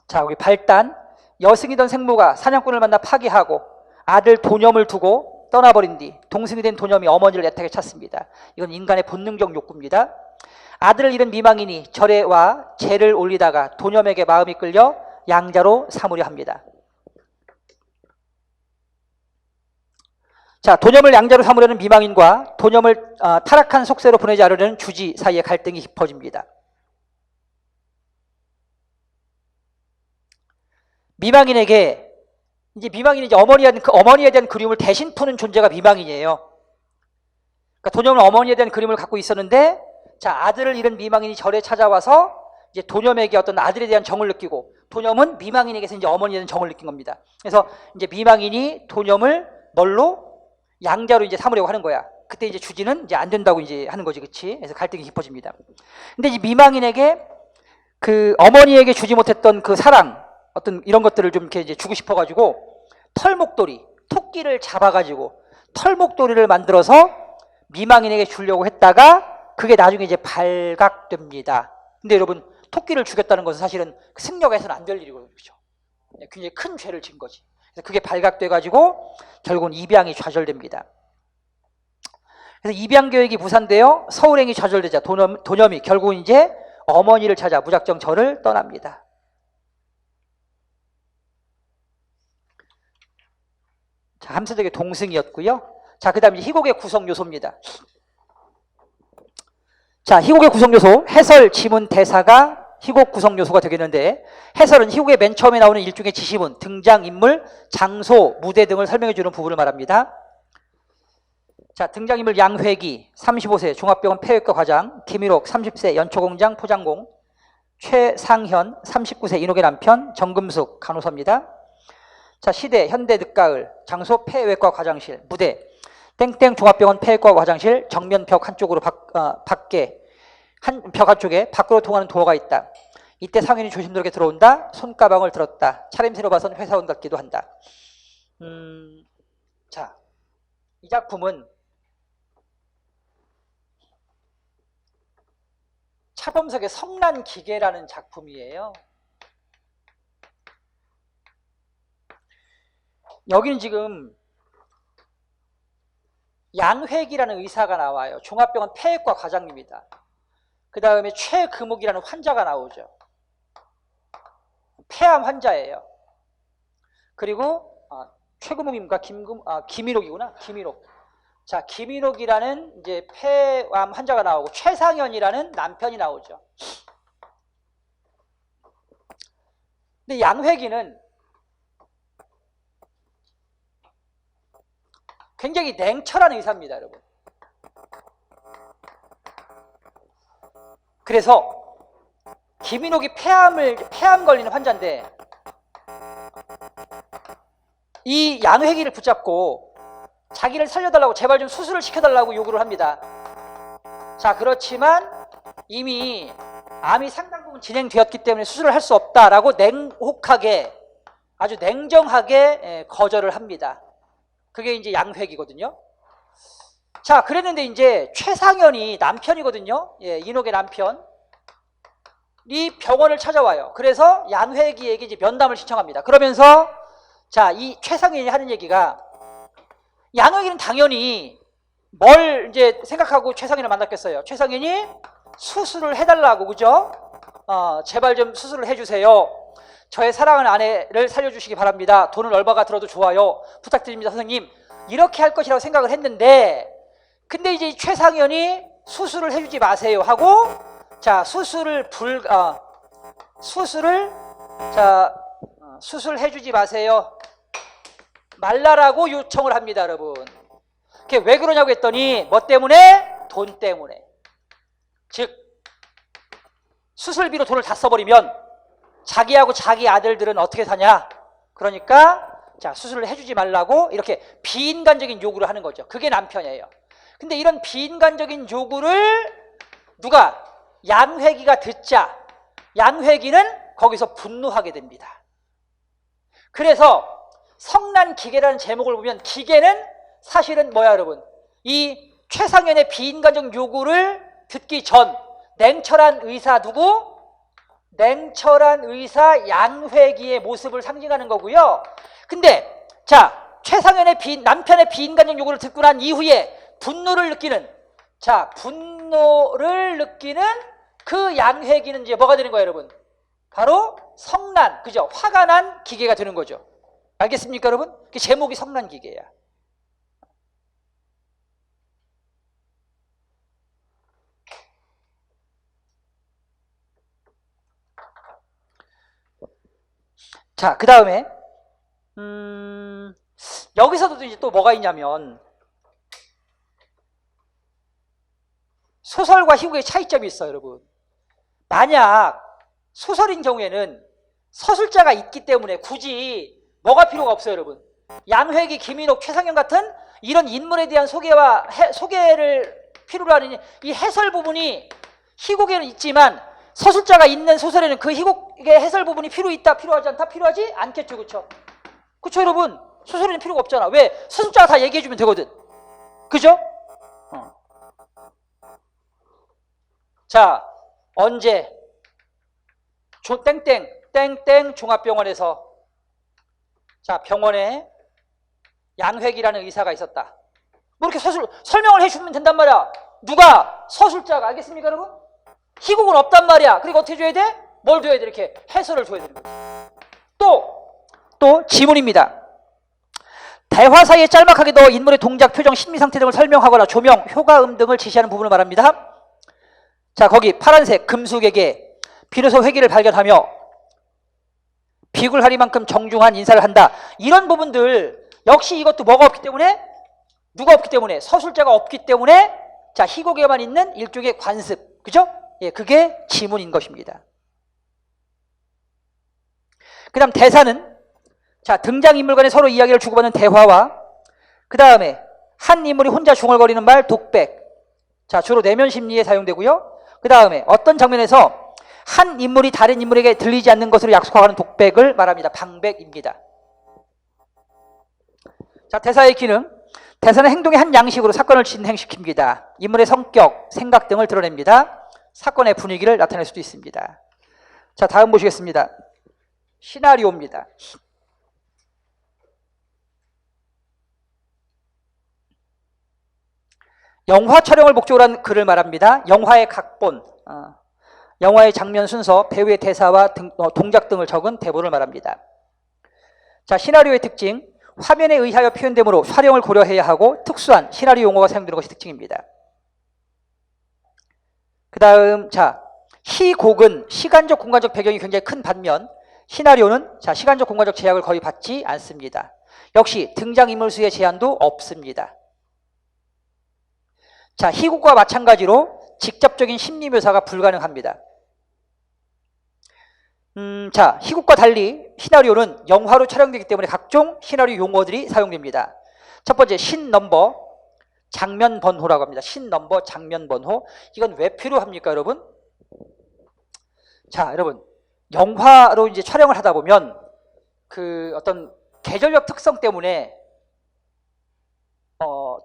자, 여기 발단. 여승이던 생모가 사냥꾼을 만나 파괴하고 아들 도념을 두고 떠나버린 뒤 동승이 된 도념이 어머니를 애타게 찾습니다. 이건 인간의 본능적 욕구입니다. 아들을 잃은 미망인이 절에 와 제를 올리다가 도념에게 마음이 끌려 양자로 삼으려 합니다. 자, 도념을 양자로 삼으려는 미망인과 도념을 타락한 속세로 보내지 않으려는 주지 사이의 갈등이 깊어집니다. 미망인이 이제 어머니에 대한 그리움을 대신 푸는 존재가 미망인이에요. 그러니까 도념은 어머니에 대한 그리움을 갖고 있었는데, 자, 아들을 잃은 미망인이 절에 찾아와서 이제 도념에게 어떤 아들에 대한 정을 느끼고, 도념은 미망인에게서 이제 어머니에 대한 정을 느낀 겁니다. 그래서 이제 미망인이 도념을 뭘로? 양자로 이제 삼으려고 하는 거야. 그때 이제 주지는 이제 안 된다고 이제 하는 거지, 그렇지? 그래서 갈등이 깊어집니다. 근데 이 미망인에게 그 어머니에게 주지 못했던 그 사랑, 어떤 이런 것들을 좀 이렇게 이제 주고 싶어가지고 털목도리, 토끼를 잡아가지고 털목도리를 만들어서 미망인에게 주려고 했다가 그게 나중에 이제 발각됩니다. 근데 여러분, 토끼를 죽였다는 것은 사실은 승려가 해서는 안 될 일이거든요. 그렇죠? 굉장히 큰 죄를 진 거지. 그래서 그게 발각돼가지고 결국은 입양이 좌절됩니다. 그래서 입양 교육이 무산되어 서울행이 좌절되자 도념이 결국은 이제 어머니를 찾아 무작정 절을 떠납니다. 자, 함세덕의 동승이었고요. 자, 그 다음에 희곡의 구성 요소입니다. 자, 희곡의 구성 요소, 해설, 지문, 대사가 희곡 구성 요소가 되겠는데, 해설은 희곡의 맨 처음에 나오는 일종의 지시문, 등장인물, 장소, 무대 등을 설명해주는 부분을 말합니다. 자, 등장인물 양회기, 35세 종합병원 폐외과 과장, 김일옥 30세 연초공장 포장공, 최상현 39세 인옥의 남편, 정금숙 간호사입니다. 자, 시대, 현대, 늦가을, 장소, 폐외과 화장실, 무대, 땡땡 종합병원 폐외과 화장실, 정면 벽 한쪽으로 밖에, 벽 한쪽에 밖으로 통하는 도어가 있다. 이때 상인이 조심스럽게 들어온다. 손가방을 들었다. 차림새로 봐선 회사원 같기도 한다. 자, 이 작품은 차범석의 성난기계라는 작품이에요. 여기는 지금 양회기라는 의사가 나와요. 종합병원 폐외과 과장입니다. 그 다음에 최금욱이라는 환자가 나오죠. 폐암 환자예요. 그리고 최금욱입니까? 김일옥이구나. 김일옥. 자, 김일옥이라는 이제 폐암 환자가 나오고 최상현이라는 남편이 나오죠. 근데 양회기는 굉장히 냉철한 의사입니다, 여러분. 그래서 김인옥이 폐암 걸리는 환자인데 이 양회기를 붙잡고 자기를 살려달라고 제발 좀 수술을 시켜달라고 요구를 합니다. 자, 그렇지만 이미 암이 상당 부분 진행되었기 때문에 수술을 할 수 없다라고 냉혹하게 아주 냉정하게 거절을 합니다. 그게 이제 양회기거든요. 자, 그랬는데 이제 최상현이 남편이거든요. 예, 인옥의 남편. 이 병원을 찾아와요. 그래서 양회기에게 이제 면담을 신청합니다. 그러면서 자, 이 최상현이 하는 얘기가 양회기는 당연히 뭘 이제 생각하고 최상현을 만났겠어요. 최상현이 수술을 해달라고, 그죠? 제발 좀 수술을 해주세요. 저의 사랑하는 아내를 살려주시기 바랍니다. 돈은 얼마가 들어도 좋아요. 부탁드립니다, 선생님. 이렇게 할 것이라고 생각을 했는데, 근데 이제 최상현이 수술을 해주지 마세요 하고, 자, 수술을 해주지 마세요 말라라고 요청을 합니다, 여러분. 그게 왜 그러냐고 했더니 뭐 때문에? 돈 때문에. 즉 수술비로 돈을 다 써버리면 자기하고 자기 아들들은 어떻게 사냐? 그러니까 자, 수술을 해주지 말라고 이렇게 비인간적인 요구를 하는 거죠. 그게 남편이에요. 근데 이런 비인간적인 요구를 누가? 양회기가 듣자 양회기는 거기서 분노하게 됩니다. 그래서 성난기계라는 제목을 보면 기계는 사실은 뭐야, 여러분? 이 최상현의 비인간적 요구를 듣기 전 냉철한 의사 누구? 냉철한 의사 양회기의 모습을 상징하는 거고요. 근데 자, 최상현의 남편의 비인간적 요구를 듣고 난 이후에 분노를 느끼는 그 양회기는 이제 뭐가 되는 거예요, 여러분? 바로 성난, 그죠? 화가 난 기계가 되는 거죠. 알겠습니까, 여러분? 그 제목이 성난기계야. 자, 그 다음에 여기서도 이제 또 뭐가 있냐면 소설과 희곡의 차이점이 있어요, 여러분. 만약 소설인 경우에는 서술자가 있기 때문에 굳이 뭐가 필요가 없어요, 여러분. 양회기, 김인옥, 최상현 같은 이런 인물에 대한 소개를 필요로 하는 이 해설 부분이 희곡에는 있지만 서술자가 있는 소설에는 그 희곡의 해설 부분이 필요하지 않다? 필요하지 않겠죠, 그렇죠? 그렇죠, 여러분? 소설에는 필요가 없잖아. 왜? 서술자가 다 얘기해주면 되거든. 그죠? 자, 언제 땡땡 종합병원에서 자, 병원에 양회기라는 의사가 있었다. 뭐 이렇게 설명을 해주면 된단 말이야. 누가? 서술자가. 알겠습니까, 여러분? 희곡은 없단 말이야. 그리고 어떻게 줘야 돼? 뭘 줘야 돼? 이렇게 해설을 줘야 되는 거야. 또 지문입니다. 대화 사이에 짤막하게 넣어 인물의 동작, 표정, 심리 상태 등을 설명하거나 조명, 효과음 등을 제시하는 부분을 말합니다. 자, 거기 파란색 금수에게 비로소 회기를 발견하며 비굴하리만큼 정중한 인사를 한다. 이런 부분들 역시 이것도 뭐가 없기 때문에? 누가 없기 때문에? 서술자가 없기 때문에 자, 희곡에만 있는 일종의 관습. 그죠? 예, 그게 지문인 것입니다. 그 다음 대사는 자, 등장인물 간에 서로 이야기를 주고받는 대화와 그 다음에 한 인물이 혼자 중얼거리는 말, 독백. 자, 주로 내면 심리에 사용되고요. 그 다음에 어떤 장면에서 한 인물이 다른 인물에게 들리지 않는 것으로 약속하는 독백을 말합니다. 방백입니다. 자, 대사의 기능. 대사는 행동의 한 양식으로 사건을 진행시킵니다. 인물의 성격, 생각 등을 드러냅니다. 사건의 분위기를 나타낼 수도 있습니다. 자, 다음 보시겠습니다. 시나리오입니다. 영화 촬영을 목적으로 한 글을 말합니다. 영화의 각본, 영화의 장면 순서, 배우의 대사와 동작 등을 적은 대본을 말합니다. 자, 시나리오의 특징. 화면에 의하여 표현되므로 촬영을 고려해야 하고 특수한 시나리오 용어가 사용되는 것이 특징입니다. 그 다음, 자, 희곡은 시간적, 공간적 배경이 굉장히 큰 반면 시나리오는 자, 시간적, 공간적 제약을 거의 받지 않습니다. 역시 등장인물 수의 제한도 없습니다. 자, 희곡과 마찬가지로 직접적인 심리 묘사가 불가능합니다. 자, 희곡과 달리 시나리오는 영화로 촬영되기 때문에 각종 시나리오 용어들이 사용됩니다. 첫 번째, 신넘버, 장면 번호라고 합니다. 신넘버, 장면 번호. 이건 왜 필요합니까, 여러분? 자, 여러분, 영화로 이제 촬영을 하다 보면 그 어떤 계절적 특성 때문에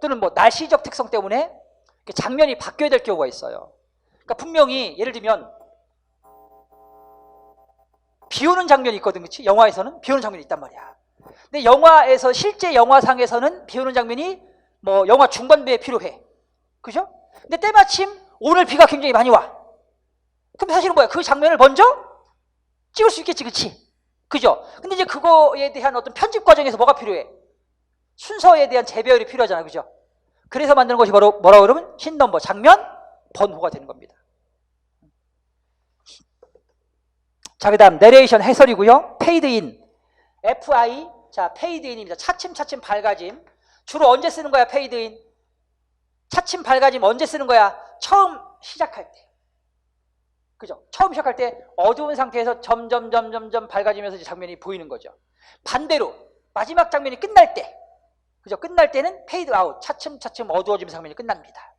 또는 뭐 날씨적 특성 때문에 장면이 바뀌어야 될 경우가 있어요. 그러니까 분명히 예를 들면 비 오는 장면이 있거든, 그렇지? 영화에서는 비 오는 장면이 있단 말이야. 근데 영화에서 실제 영화상에서는 비 오는 장면이 뭐 영화 중반부에 필요해, 그죠? 근데 때마침 오늘 비가 굉장히 많이 와. 그럼 사실은 뭐야? 그 장면을 먼저 찍을 수 있겠지, 그렇지? 그죠? 근데 이제 그거에 대한 어떤 편집 과정에서 뭐가 필요해? 순서에 대한 재배열이 필요하잖아, 그죠? 그래서 만드는 것이 바로 뭐라고 그러면 신넘버, 장면 번호가 되는 겁니다. 자, 그 다음 내레이션 해설이고요. 페이드인, FI, 자, 페이드인입니다. 차츰차츰 밝아짐. 주로 언제 쓰는 거야, 페이드인? 차츰 밝아짐 언제 쓰는 거야? 처음 시작할 때. 그죠? 처음 시작할 때 어두운 상태에서 점점 밝아지면서 이제 장면이 보이는 거죠. 반대로 마지막 장면이 끝날 때, 그죠? 끝날 때는 페이드 아웃, 차츰 어두워지면서 장면이 끝납니다.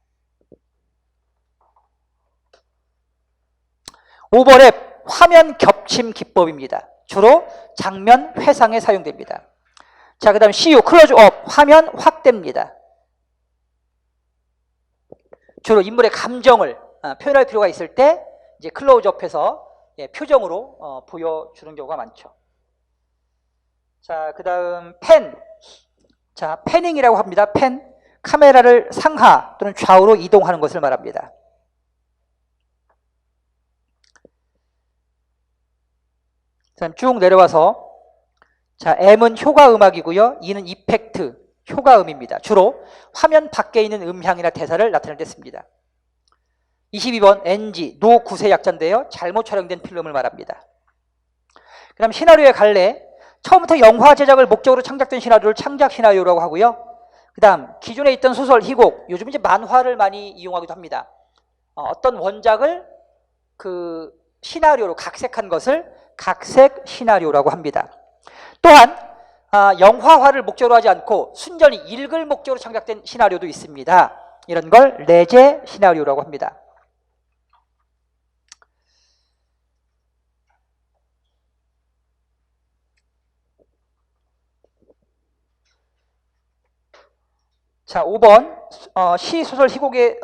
오버랩, 화면 겹침 기법입니다. 주로 장면 회상에 사용됩니다. 자, 그 다음 CU, 클로즈업, 화면 확대입니다. 주로 인물의 감정을 표현할 필요가 있을 때 이제 클로즈업해서 표정으로 보여주는 경우가 많죠. 자, 그 다음 팬. 자, 패닝이라고 합니다. 팬, 카메라를 상하 또는 좌우로 이동하는 것을 말합니다. 쭉 내려와서 자, M은 효과 음악이고요. E는 이펙트, 효과음입니다. 주로 화면 밖에 있는 음향이나 대사를 나타낼 때 씁니다. 22번 NG, 노구세 약자인데요. 잘못 촬영된 필름을 말합니다. 그 다음 시나리오의 갈래. 처음부터 영화 제작을 목적으로 창작된 시나리오를 창작 시나리오라고 하고요. 그 다음 기존에 있던 소설, 희곡, 요즘 이제 만화를 많이 이용하기도 합니다. 어떤 원작을 그 시나리오로 각색한 것을 각색 시나리오라고 합니다. 또한 영화화를 목적으로 하지 않고 순전히 읽을 목적으로 창작된 시나리오도 있습니다. 이런 걸 레제 시나리오라고 합니다. 자, 5번 시, 소설, 희곡의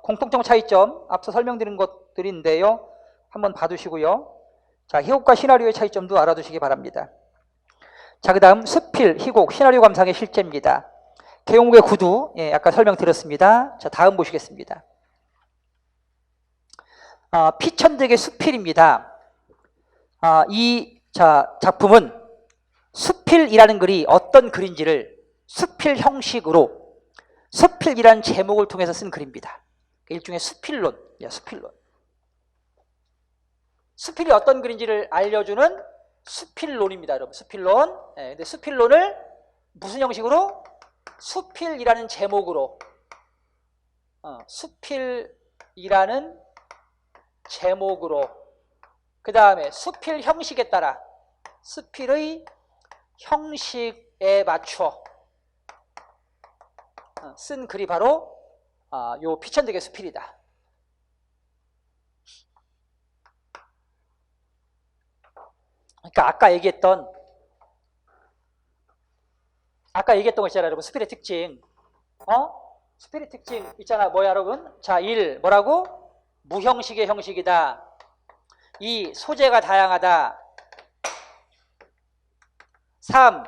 공통점 차이점 앞서 설명드린 것들인데요. 한번 봐두시고요. 자, 희곡과 시나리오의 차이점도 알아두시기 바랍니다. 자, 그 다음 수필, 희곡, 시나리오 감상의 실제입니다. 개용국의 구두, 아까 설명드렸습니다. 자, 다음 보시겠습니다. 피천득의 수필입니다. 이 작품은 수필이라는 글이 어떤 글인지를 수필 형식으로 수필이라는 제목을 통해서 쓴 글입니다. 일종의 수필론, 수필론. 수필이 어떤 글인지를 알려주는 수필론입니다, 여러분. 수필론. 근데 수필론을 무슨 형식으로? 수필이라는 제목으로, 수필이라는 제목으로, 그 다음에 수필 형식에 따라 수필의 형식에 맞춰 쓴 글이 바로 요 피천득의 수필이다. 그러니까 아까 얘기했던 거 있잖아요, 여러분. 수필의 특징. 수필의 특징 있잖아. 뭐야, 여러분? 자, 1. 뭐라고? 무형식의 형식이다. 2. 소재가 다양하다. 3.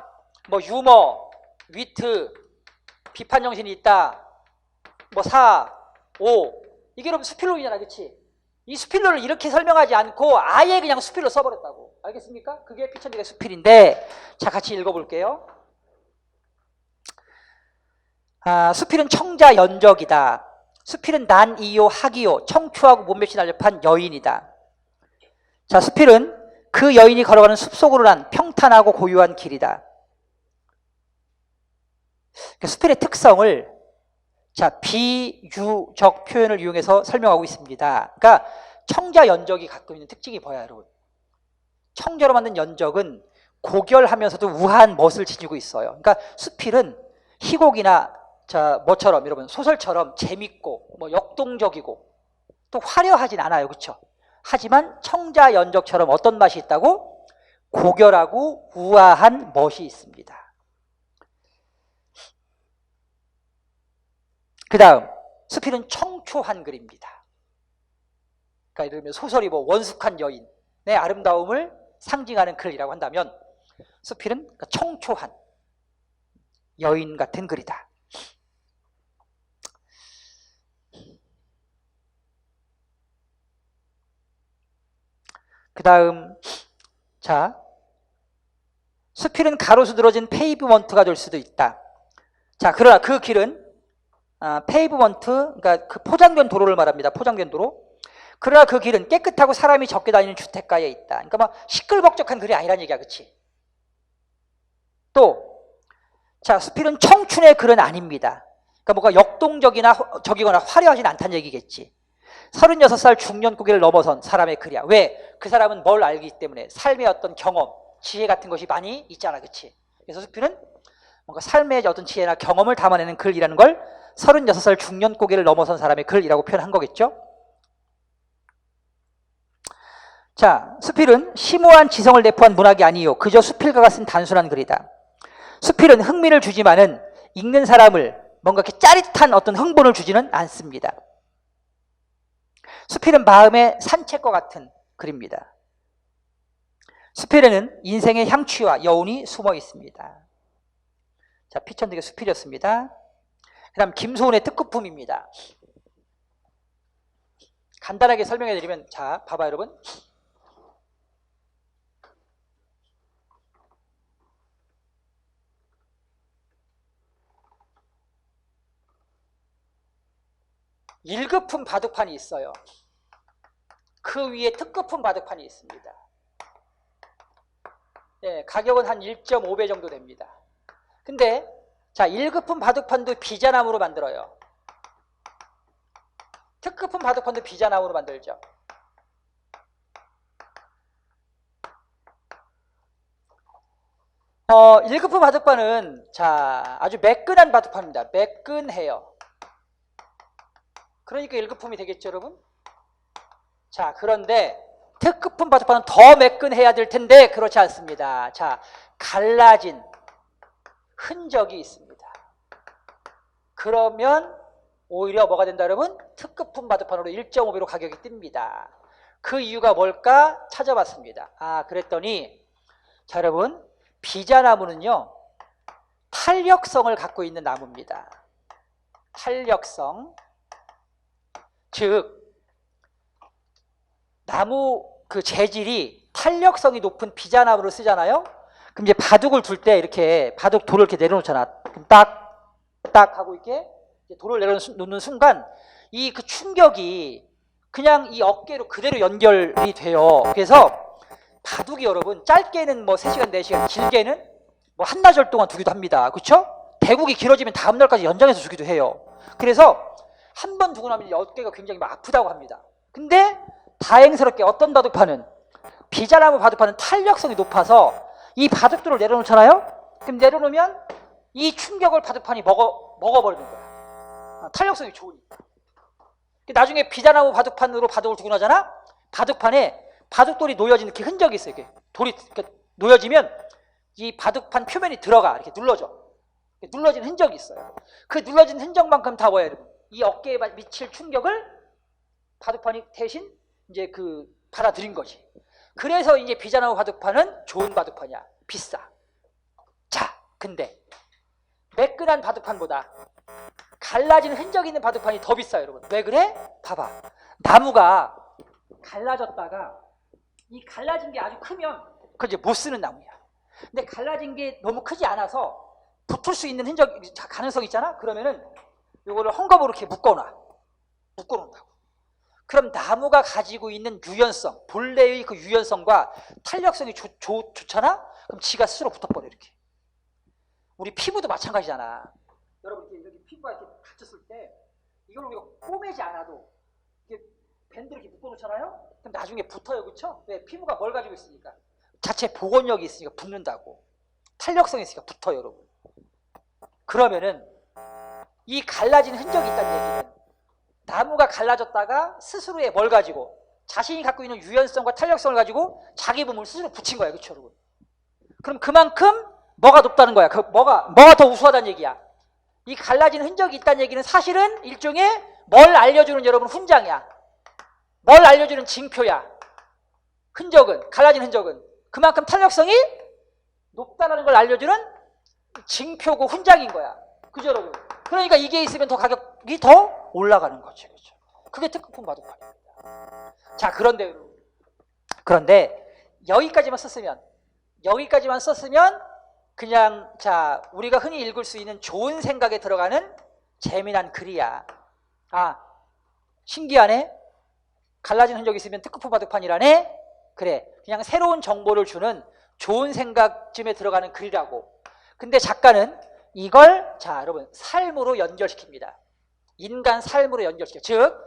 뭐 유머, 위트, 비판 정신이 있다. 뭐 4. 5. 이게 여러분 수필론이잖아, 그치? 이 수필론을 이렇게 설명하지 않고 아예 그냥 수필로 써버렸다고. 알겠습니까? 그게 피천득의 수필인데, 자, 같이 읽어볼게요. 수필은 청자 연적이다. 수필은 난이요, 학이요, 청초하고 몸매시 날렵한 여인이다. 자, 수필은 그 여인이 걸어가는 숲속으로 난 평탄하고 고요한 길이다. 수필의 특성을 자, 비유적 표현을 이용해서 설명하고 있습니다. 그러니까 청자 연적이 갖고 있는 특징이 뭐야, 여러분? 청자로 만든 연적은 고결하면서도 우아한 멋을 지니고 있어요. 그러니까 수필은 희곡이나 자, 뭐처럼 여러분 소설처럼 재밌고 뭐 역동적이고 또 화려하진 않아요, 그렇죠? 하지만 청자 연적처럼 어떤 맛이 있다고? 고결하고 우아한 멋이 있습니다. 그 다음 수필은 청초한 글입니다. 그러니까 예를 들면 소설이 뭐 원숙한 여인의 아름다움을 상징하는 글이라고 한다면 수필은 그러니까 청초한 여인 같은 글이다. 그 다음 자, 수필은 가로수 들어진 페이브먼트가 될 수도 있다. 자, 그러나 그 길은 페이브먼트, 그러니까 그 포장된 도로를 말합니다. 포장된 도로. 그러나 그 길은 깨끗하고 사람이 적게 다니는 주택가에 있다. 그러니까 막 시끌벅적한 글이 아니란 얘기야, 그렇지? 또, 자, 수필은 청춘의 글은 아닙니다. 그러니까 뭔가 역동적이거나 화려하진 않다는 얘기겠지. 36살 중년 고개를 넘어선 사람의 글이야. 왜? 그 사람은 뭘 알기 때문에 삶의 어떤 경험, 지혜 같은 것이 많이 있잖아, 그렇지? 그래서 수필은 뭔가 삶의 어떤 지혜나 경험을 담아내는 글이라는 걸 36살 중년 고개를 넘어선 사람의 글이라고 표현한 거겠죠? 자, 수필은 심오한 지성을 내포한 문학이 아니요, 그저 수필가가 쓴 단순한 글이다. 수필은 흥미를 주지만은 읽는 사람을 뭔가 이렇게 짜릿한 어떤 흥분을 주지는 않습니다. 수필은 마음의 산책과 같은 글입니다. 수필에는 인생의 향취와 여운이 숨어 있습니다. 자, 피천득의 수필이었습니다. 그 다음 김소은의 특급품입니다. 간단하게 설명해 드리면, 자, 봐봐 여러분. 일급품 바둑판이 있어요. 그 위에 특급품 바둑판이 있습니다. 네, 가격은 한 1.5배 정도 됩니다. 근데 자, 1급품 바둑판도 비자나무로 만들어요. 특급품 바둑판도 비자나무로 만들죠. 어, 1급품 바둑판은 자, 아주 매끈한 바둑판입니다. 매끈해요. 그러니까 1급품이 되겠죠, 여러분? 자, 그런데 특급품 바둑판은 더 매끈해야 될 텐데 그렇지 않습니다. 자, 갈라진 흔적이 있습니다. 그러면 오히려 뭐가 된다, 여러분? 특급품 바둑판으로 1.5배로 가격이 뜹니다. 그 이유가 뭘까 찾아봤습니다. 그랬더니 자, 여러분, 비자나무는요 탄력성을 갖고 있는 나무입니다. 탄력성. 즉 나무 그 재질이 탄력성이 높은 비자나무를 쓰잖아요. 그럼 이제 바둑을 둘 때 이렇게 바둑 돌을 이렇게 내려놓잖아. 그럼 딱 하고 이렇게 돌을 내려놓는 순간 이 그 충격이 그냥 이 어깨로 그대로 연결이 돼요. 그래서 바둑이 여러분 짧게는 뭐 3시간 4시간, 길게는 뭐 한나절 동안 두기도 합니다. 그렇죠? 대국이 길어지면 다음날까지 연장해서 주기도 해요. 그래서 한 번 두고 나면 어깨가 굉장히 막 아프다고 합니다. 근데 다행스럽게 어떤 바둑판은 비자나무 바둑판은 탄력성이 높아서 이 바둑돌을 내려놓잖아요. 그럼 내려놓으면 이 충격을 바둑판이 먹어버리는 거야. 탄력성이 좋으니까. 나중에 비자나무 바둑판으로 바둑을 두고 나잖아. 바둑판에 바둑돌이 놓여진 이렇게 흔적이 있어요. 이렇게 돌이 이렇게 놓여지면 이 바둑판 표면이 들어가 이렇게 눌러져. 눌러진 흔적이 있어요. 그 눌러진 흔적만큼 다 뭐예요, 여러분? 이 어깨에 미칠 충격을 바둑판이 대신 이제 받아들인 거지. 그래서 이제 비자나무 바둑판은 좋은 바둑판이야. 비싸. 자, 근데 매끈한 바둑판보다 갈라진 흔적 있는 바둑판이 더 비싸요, 여러분. 왜 그래? 봐봐. 나무가 갈라졌다가 이 갈라진 게 아주 크면 그거 이제 못 쓰는 나무야. 근데 갈라진 게 너무 크지 않아서 붙을 수 있는 가능성이 있잖아? 그러면은 이거를 헝겊으로 이렇게 묶어놓는다고. 그럼 나무가 가지고 있는 유연성, 본래의 그 유연성과 탄력성이 좋잖아? 그럼 지가 스스로 붙어버려, 이렇게. 우리 피부도 마찬가지잖아. 여러분, 이렇게 피부가 이렇게 다쳤을 때, 이걸 우리가 꼬매지 않아도, 이렇게 밴드를 이렇게 묶어놓잖아요? 그럼 나중에 붙어요, 그쵸? 왜? 피부가 뭘 가지고 있으니까. 자체 복원력이 있으니까 붙는다고. 탄력성이 있으니까 붙어요, 여러분. 그러면은, 이 갈라진 흔적이 있다는 얘기는, 나무가 갈라졌다가 스스로의 뭘 가지고 자신이 갖고 있는 유연성과 탄력성을 가지고 자기 몸을 스스로 붙인 거야. 그렇죠, 여러분? 그럼 그만큼 뭐가 높다는 거야? 뭐가 더 우수하다는 얘기야? 이 갈라진 흔적이 있다는 얘기는 사실은 일종의 뭘 알려주는, 여러분, 훈장이야. 뭘 알려주는 징표야. 흔적은, 갈라진 흔적은 그만큼 탄력성이 높다는 걸 알려주는 징표고 훈장인 거야. 그죠, 여러분? 그러니까 이게 있으면 더 가격이 더 올라가는 거지. 그렇죠? 그게 특급품 바둑판입니다. 자, 그런데 여기까지만 썼으면 그냥, 자, 우리가 흔히 읽을 수 있는 좋은 생각에 들어가는 재미난 글이야. 아, 신기하네. 갈라진 흔적이 있으면 특급품 바둑판이라네. 그래, 그냥 새로운 정보를 주는 좋은 생각쯤에 들어가는 글이라고. 근데 작가는 이걸, 자, 여러분, 삶으로 연결시킵니다. 인간 삶으로 연결시켜. 즉,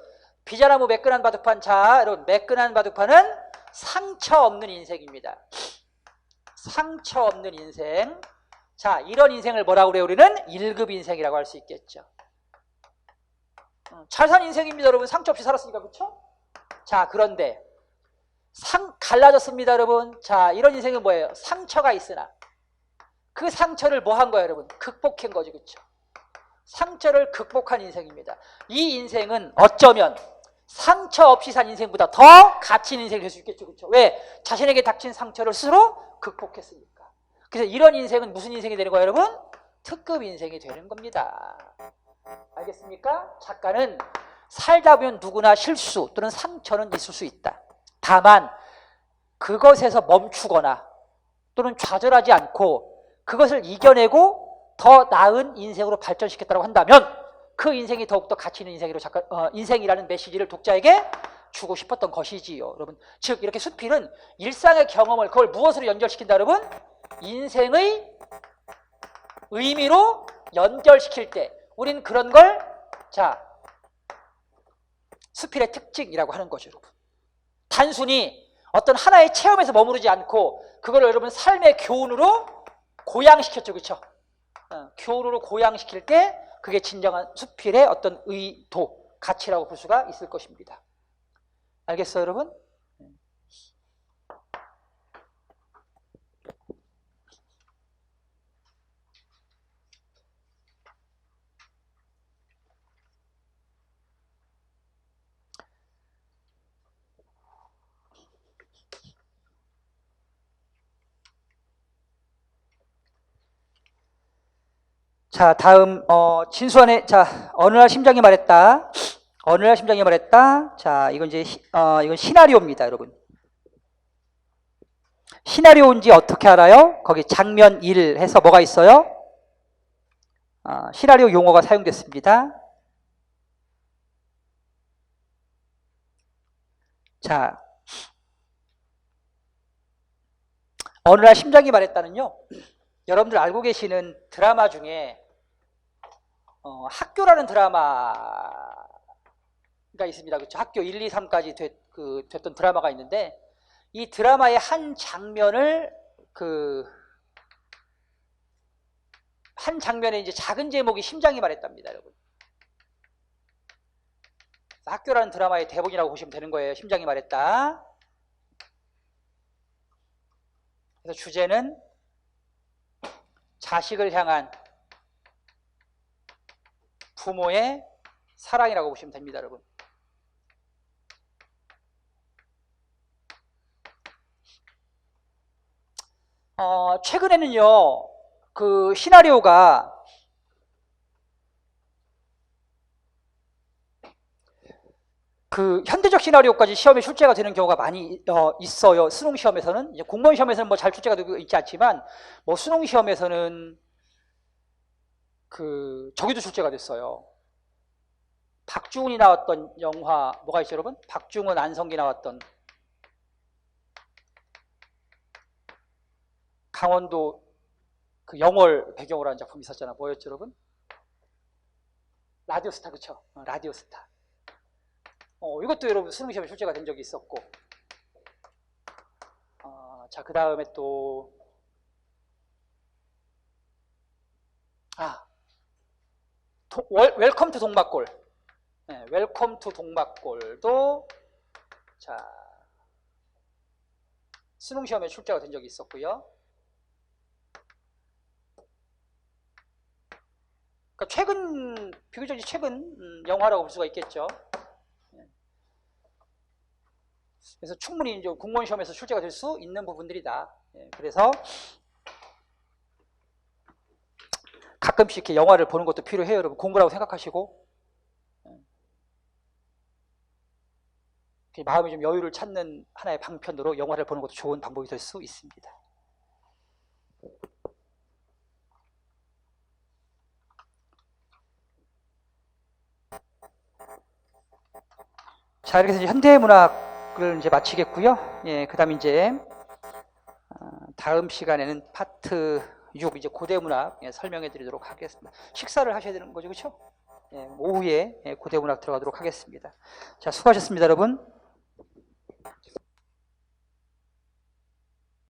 비자나무 매끈한 바둑판. 자, 여러분, 매끈한 바둑판은 상처 없는 인생입니다. 상처 없는 인생. 자, 이런 인생을 뭐라고 그래요? 우리는 1급 인생이라고 할 수 있겠죠. 잘 산 인생입니다, 여러분. 상처 없이 살았으니까. 그렇죠? 자, 그런데 갈라졌습니다, 여러분. 자, 이런 인생은 뭐예요? 상처가 있으나 그 상처를 뭐 한 거예요, 여러분? 극복한 거지. 그렇죠? 상처를 극복한 인생입니다. 이 인생은 어쩌면 상처 없이 산 인생보다 더 가치 있는 인생이 될 수 있겠죠. 그렇죠? 왜? 자신에게 닥친 상처를 스스로 극복했으니까. 그래서 이런 인생은 무슨 인생이 되는 거예요, 여러분? 특급 인생이 되는 겁니다. 알겠습니까? 작가는 살다 보면 누구나 실수 또는 상처는 있을 수 있다. 다만 그것에서 멈추거나 또는 좌절하지 않고 그것을 이겨내고 더 나은 인생으로 발전시켰다고 한다면 그 인생이 더욱더 가치 있는 인생으로 인생이라는 메시지를 독자에게 주고 싶었던 것이지요, 여러분. 즉, 이렇게 수필은 일상의 경험을 그걸 무엇으로 연결시킨다, 여러분? 인생의 의미로 연결시킬 때 우린 그런 걸, 자, 수필의 특징이라고 하는 거죠, 여러분. 단순히 어떤 하나의 체험에서 머무르지 않고 그걸 여러분 삶의 교훈으로 고양시켰죠, 그렇죠? 교훈으로 고양시킬 때 그게 진정한 수필의 어떤 의도, 가치라고 볼 수가 있을 것입니다. 알겠어요, 여러분? 자, 다음 진수안의, 자, 어느 날 심장이 말했다. 어느 날 심장이 말했다. 자, 이건 이제 이건 시나리오입니다, 여러분. 시나리오인지 어떻게 알아요? 거기 장면 1 해서 뭐가 있어요? 시나리오 용어가 사용됐습니다. 자, 어느 날 심장이 말했다는요, 여러분들 알고 계시는 드라마 중에 학교라는 드라마가 있습니다. 그렇죠? 학교 1, 2, 3까지 됐던 드라마가 있는데 이 드라마의 한 장면을 한 장면에 이제 작은 제목이 심장이 말했답니다, 여러분. 학교라는 드라마의 대본이라고 보시면 되는 거예요. 심장이 말했다. 그래서 주제는 자식을 향한 부모의 사랑이라고 보시면 됩니다, 여러분. 최근에는요, 그 시나리오가 그 현대적 시나리오까지 시험에 출제가 되는 경우가 많이 있어요. 수능 시험에서는 이제 공무원 시험에서는 뭐 잘 출제가 되고 있지 않지만 뭐 수능 시험에서는 그 저기도 출제가 됐어요. 박중훈이 나왔던 영화 뭐가 있죠, 여러분? 박중훈, 안성기 나왔던 강원도 그 영월 배경으로 한 작품이 있었잖아. 뭐였죠, 여러분? 라디오스타, 그쵸? 라디오스타. 이것도 여러분 수능 시험에 출제가 된 적이 있었고, 자, 그 다음에 또, 웰컴 투 동막골. 네, 웰컴 투 동막골도, 자, 수능 시험에 출제가 된 적이 있었고요. 그러니까 비교적 최근 영화라고 볼 수가 있겠죠. 그래서 충분히 이제 공무원 시험에서 출제가 될 수 있는 부분들이다. 그래서 가끔씩 이렇게 영화를 보는 것도 필요해요, 여러분. 공부라고 생각하시고 마음이 좀 여유를 찾는 하나의 방편으로 영화를 보는 것도 좋은 방법이 될 수 있습니다. 자, 이렇게 해서 현대문학을 이제 마치겠고요. 예, 그 다음 이제 다음 시간에는 파트 6 이제 고대문학 설명해 드리도록 하겠습니다. 식사를 하셔야 되는 거죠, 그렇죠? 예, 오후에 고대문학 들어가도록 하겠습니다. 자, 수고하셨습니다, 여러분.